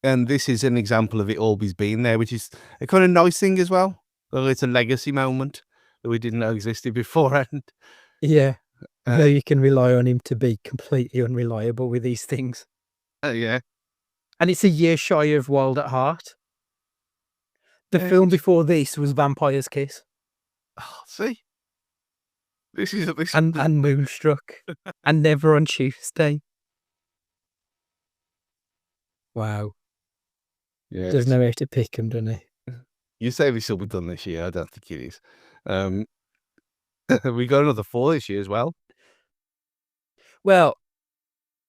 and this is an example of it always being there, which is a kind of nice thing as well. Well, it's a legacy moment that we didn't know existed beforehand.
Yeah.
Uh,
No, you can rely on him to be completely unreliable with these things.
yeah,
And it's a year shy of Wild at Heart. The film before this was Vampire's Kiss.
Oh, see, this is
and Moonstruck, and Never on Tuesday. Wow.
Yeah,
Doesn't know how to pick them, doesn't he?
you say this will be done this year. I don't think it is. We got another 4 this year as well.
Well,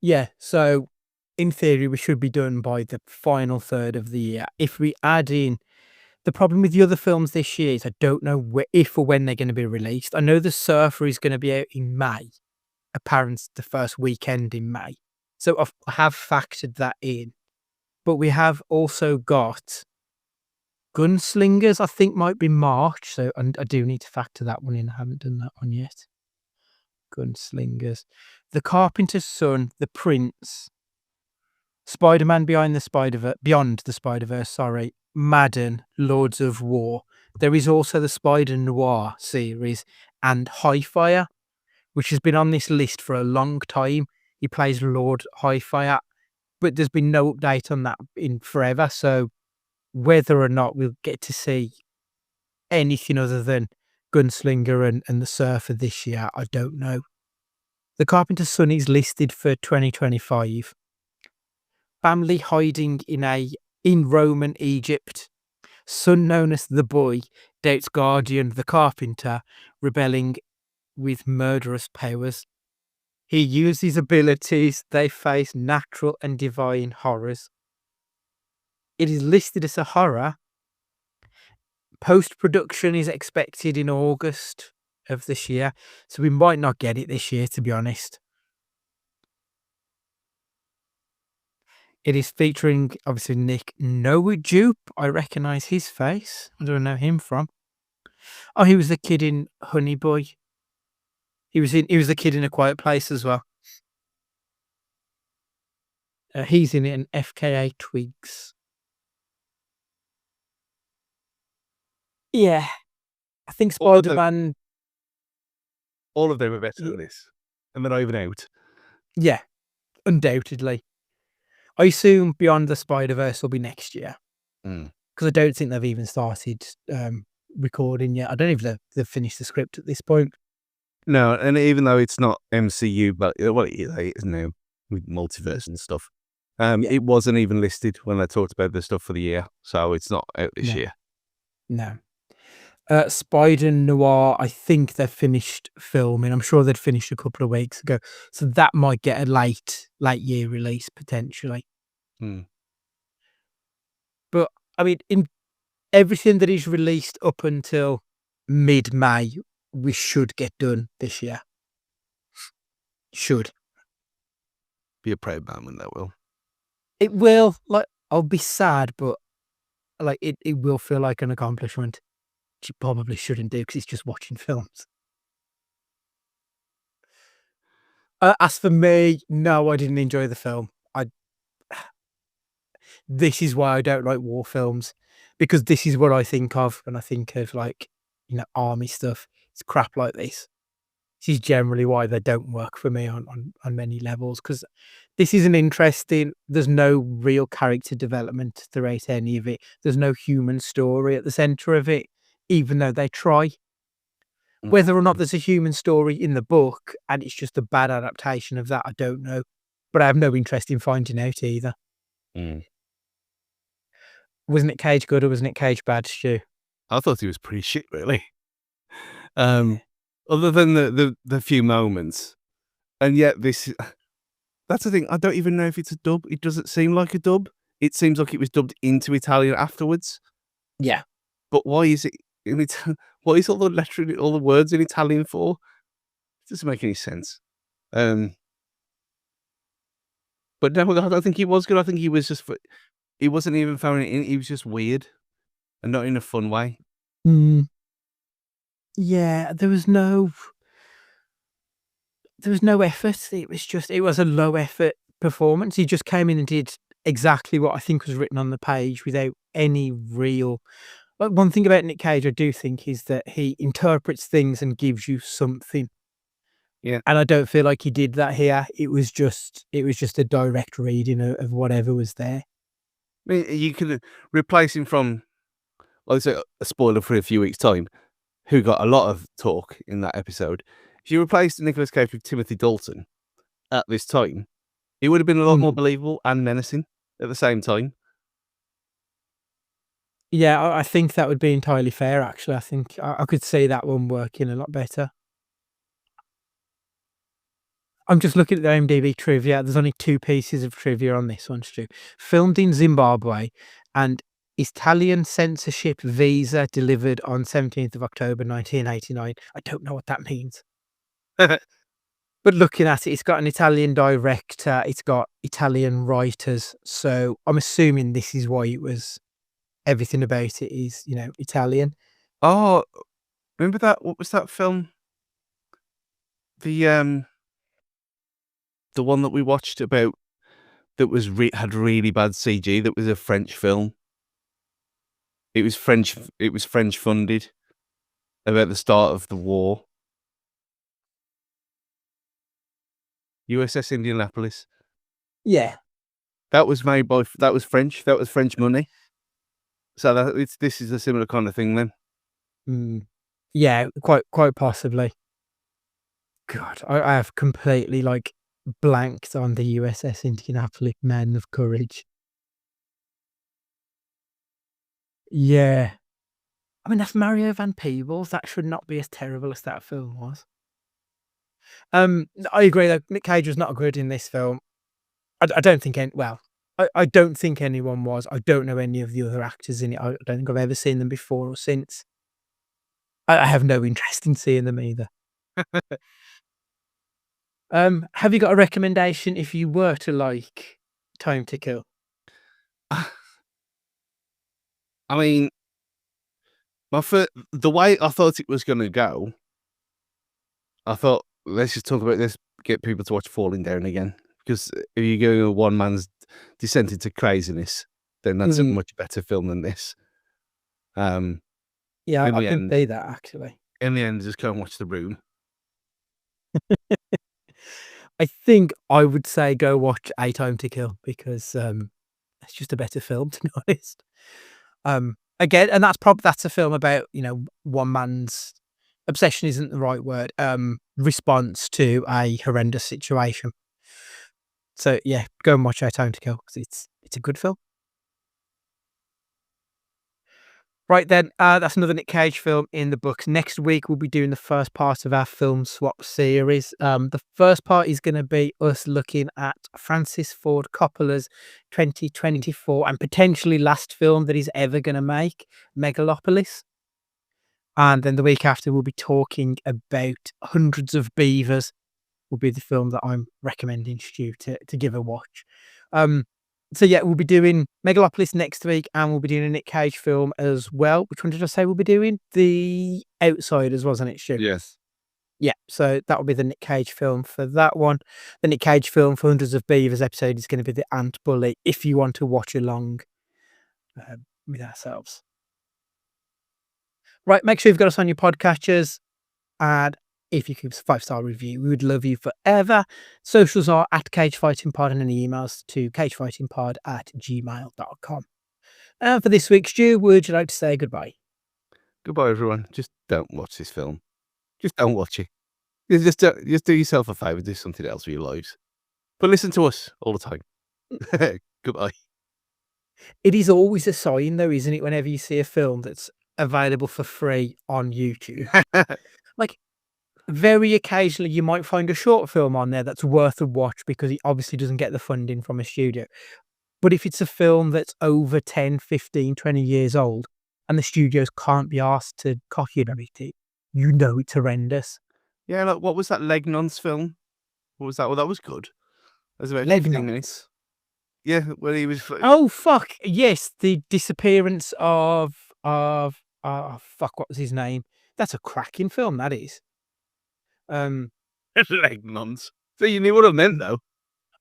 yeah. So, in theory, we should be done by the final third of the year. If we add in the problem with the other films this year is I don't know if or when they're going to be released. I know The Surfer is going to be out in May, apparently the first weekend in May. So I have factored that in. But we have also got Gunslingers, I think might be March. So I do need to factor that one in. I haven't done that one yet. Gunslingers. The Carpenter's Son, The Prince, Spider-Man Beyond the Spider-Verse, sorry, Madden, Lords of War. There is also the Spider Noir series and Highfire, which has been on this list for a long time. He plays Lord Highfire, but there's been no update on that in forever. So whether or not we'll get to see anything other than Gunslinger and The Surfer this year, I don't know. The Carpenter's Son is listed for 2025. Family hiding in Roman Egypt. Son known as the Boy dates guardian the Carpenter, rebelling with murderous powers. He uses abilities. They face natural and divine horrors. It is listed as a horror. Post-production is expected in August of this year, so we might not get it this year, to be honest. It is featuring, obviously, Nick Nowajupe. I recognise his face. I don't know him from. Oh, he was the kid in Honey Boy. He was the kid in A Quiet Place as well. He's in it in FKA Twigs. Yeah. I think Spider-Man...
All of them are better than this. And they're not even out.
Yeah, undoubtedly. I assume Beyond the Spider-Verse will be next year. Because I don't think they've even started recording yet. I don't even know if they've finished the script at this point.
No, and even though it's not MCU, but well, it is now with multiverse and stuff. It wasn't even listed when they talked about the stuff for the year, so it's not out this year.
No. Spider Noir, I think they've finished filming. I'm sure they'd finished a couple of weeks ago, so that might get a late year release potentially. But I mean, in everything that is released up until mid-May, we should get done this year. Should
be a proud man when that will.
It will. Like, I'll be sad, but like it will feel like an accomplishment. Which you probably shouldn't do because it's just watching films. As for me, no, I didn't enjoy the film. This is why I don't like war films, because this is what I think of when I think of, like, army stuff. It's crap like this. This is generally why they don't work for me on many levels, because this isn't interesting. There's no real character development throughout any of it. There's no human story at the center of it, even though they try. Whether or not there's a human story in the book and it's just a bad adaptation of that, I don't know. But I have no interest in finding out either. Was Nick Cage good or was Nick Cage bad, Stu?
I thought he was pretty shit, really. Other than the few moments. And yet that's the thing. I don't even know if it's a dub. It doesn't seem like a dub. It seems like it was dubbed into Italian afterwards.
Yeah.
But why is it what is all the words in Italian for? It doesn't make any sense. But no, I don't think he was good. I think he was just he wasn't even throwing it in. He was just weird and not in a fun way.
Yeah, there was no effort. It was a low effort performance. He just came in and did exactly what I think was written on the page without any real... But one thing about Nick Cage I do think is that he interprets things and gives you something.
Yeah.
And I don't feel like he did that here. It was just a direct reading of whatever was there.
I mean, you could replace him from like I say, a spoiler for a few weeks' time, who got a lot of talk in that episode. If you replaced Nicolas Cage with Timothy Dalton at this time, it would have been a lot more believable and menacing at the same time.
Yeah, I think that would be entirely fair, actually. I think I could see that one working a lot better. I'm just looking at the IMDb trivia. There's only 2 pieces of trivia on this one, Stu. Filmed in Zimbabwe and Italian censorship visa delivered on 17th of October 1989. I don't know what that means. But looking at it, it's got an Italian director, it's got Italian writers, so I'm assuming this is why it was everything about it is, Italian.
Oh, remember that? What was that film? The one that we watched about that was had really bad CG. That was a French film. It was French. It was French funded about the start of the war. USS Indianapolis.
Yeah.
That was made by. That was French. That was French money. So this is a similar kind of thing then.
Yeah, quite possibly. God, I have completely blanked on the USS Indianapolis Men of Courage. Yeah. I mean, that's Mario Van Peebles. That should not be as terrible as that film was. I agree though. Nick Cage was not good in this film. I don't think I don't think anyone was. I don't know any of the other actors in it. I don't think I've ever seen them before or since. I have no interest in seeing them either. Have you got a recommendation if you were to like Time to Kill?
I mean, the way I thought it was going to go, I thought let's just talk about this. Get people to watch Falling Down again, because if you're going a one man's descent into craziness, then that's a much better film than this.
Yeah, I can see that actually.
In the end, just go and watch The Room.
I think I would say go watch A Time to Kill because it's just a better film, to be honest. Again, and that's a film about one man's obsession isn't the right word. Response to a horrendous situation. So yeah, go and watch A Time to Kill because it's a good film. Right then, that's another Nick Cage film in the books. Next week, we'll be doing the first part of our film swap series. The first part is going to be us looking at Francis Ford Coppola's 2024 and potentially last film that he's ever going to make, Megalopolis. And then the week after, we'll be talking about Hundreds of Beavers, will be the film that I'm recommending Stu to give a watch. So yeah, we'll be doing Megalopolis next week, and we'll be doing a Nick Cage film as well. Which one did I say we'll be doing? The Outsiders, wasn't it, Stu?
Yes.
Yeah, so that will be the Nick Cage film for that one. The Nick Cage film for Hundreds of Beavers episode is going to be the Ant Bully, if you want to watch along with ourselves. Right, make sure you've got us on your podcatchers, and if you give us a 5-star review, we would love you forever. Socials are at CageFightingPod and any emails to cagefightingpod@gmail.com. And for this week, Stu, would you like to say goodbye?
Goodbye, everyone. Just don't watch this film. Just don't watch it. Just do yourself a favour. Do something else with your lives. But listen to us all the time. Goodbye.
It is always a sign, though, isn't it, whenever you see a film that's available for free on YouTube? Very occasionally, you might find a short film on there that's worth a watch because it obviously doesn't get the funding from a studio. But if it's a film that's over 10, 15, 20 years old and the studios can't be asked to copyright it, it's horrendous.
Yeah, what was that Legnon's film? What was that? Well, that was good. That was about 15 minutes. Yeah, when he was...
Oh, fuck. Yes, the disappearance of fuck, what was his name? That's a cracking film, that is.
Legnons. So you knew what I meant, though.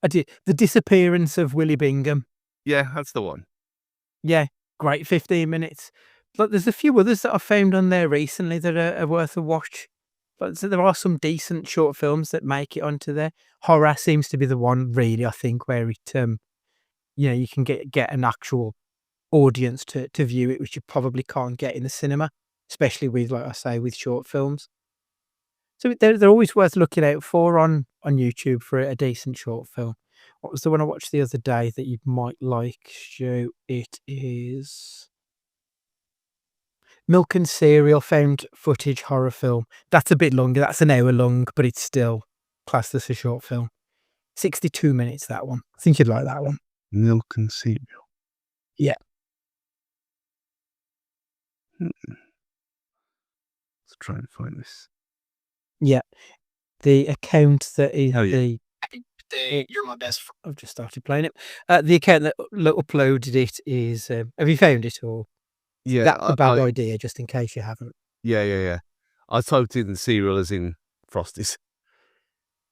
I did. The Disappearance of Willie Bingham.
Yeah, that's the one.
Yeah, great 15 minutes. But there's a few others that I've found on there recently that are worth a watch. But there are some decent short films that make it onto there. Horror seems to be the one, really, I think, where it, you can get an actual audience to view it, which you probably can't get in the cinema, especially with, like I say, with short films. So they're always worth looking out for on YouTube for a decent short film. What was the one I watched the other day that you might like, Stu? It is Milk and Cereal found footage horror film. That's a bit longer. That's an hour long, but it's still classed as a short film. 62 minutes, that one. I think you'd like that one.
Milk and cereal.
Yeah.
Let's try and find this.
Yeah. The account that is
Oh, yeah.
You're My Best Friend. I've just started playing it. The account that uploaded it is, have you found it, or
Yeah,
that's a bad idea, just in case you haven't?
yeah. I typed in cereal as in Frosties.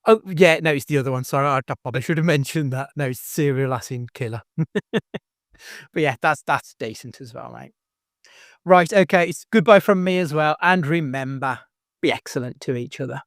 Oh, yeah, no, it's the other one. Sorry, I probably should have mentioned that. No, it's Cereal as in killer. But yeah, that's decent as well, mate. Right, okay, it's goodbye from me as well, and remember, be excellent to each other.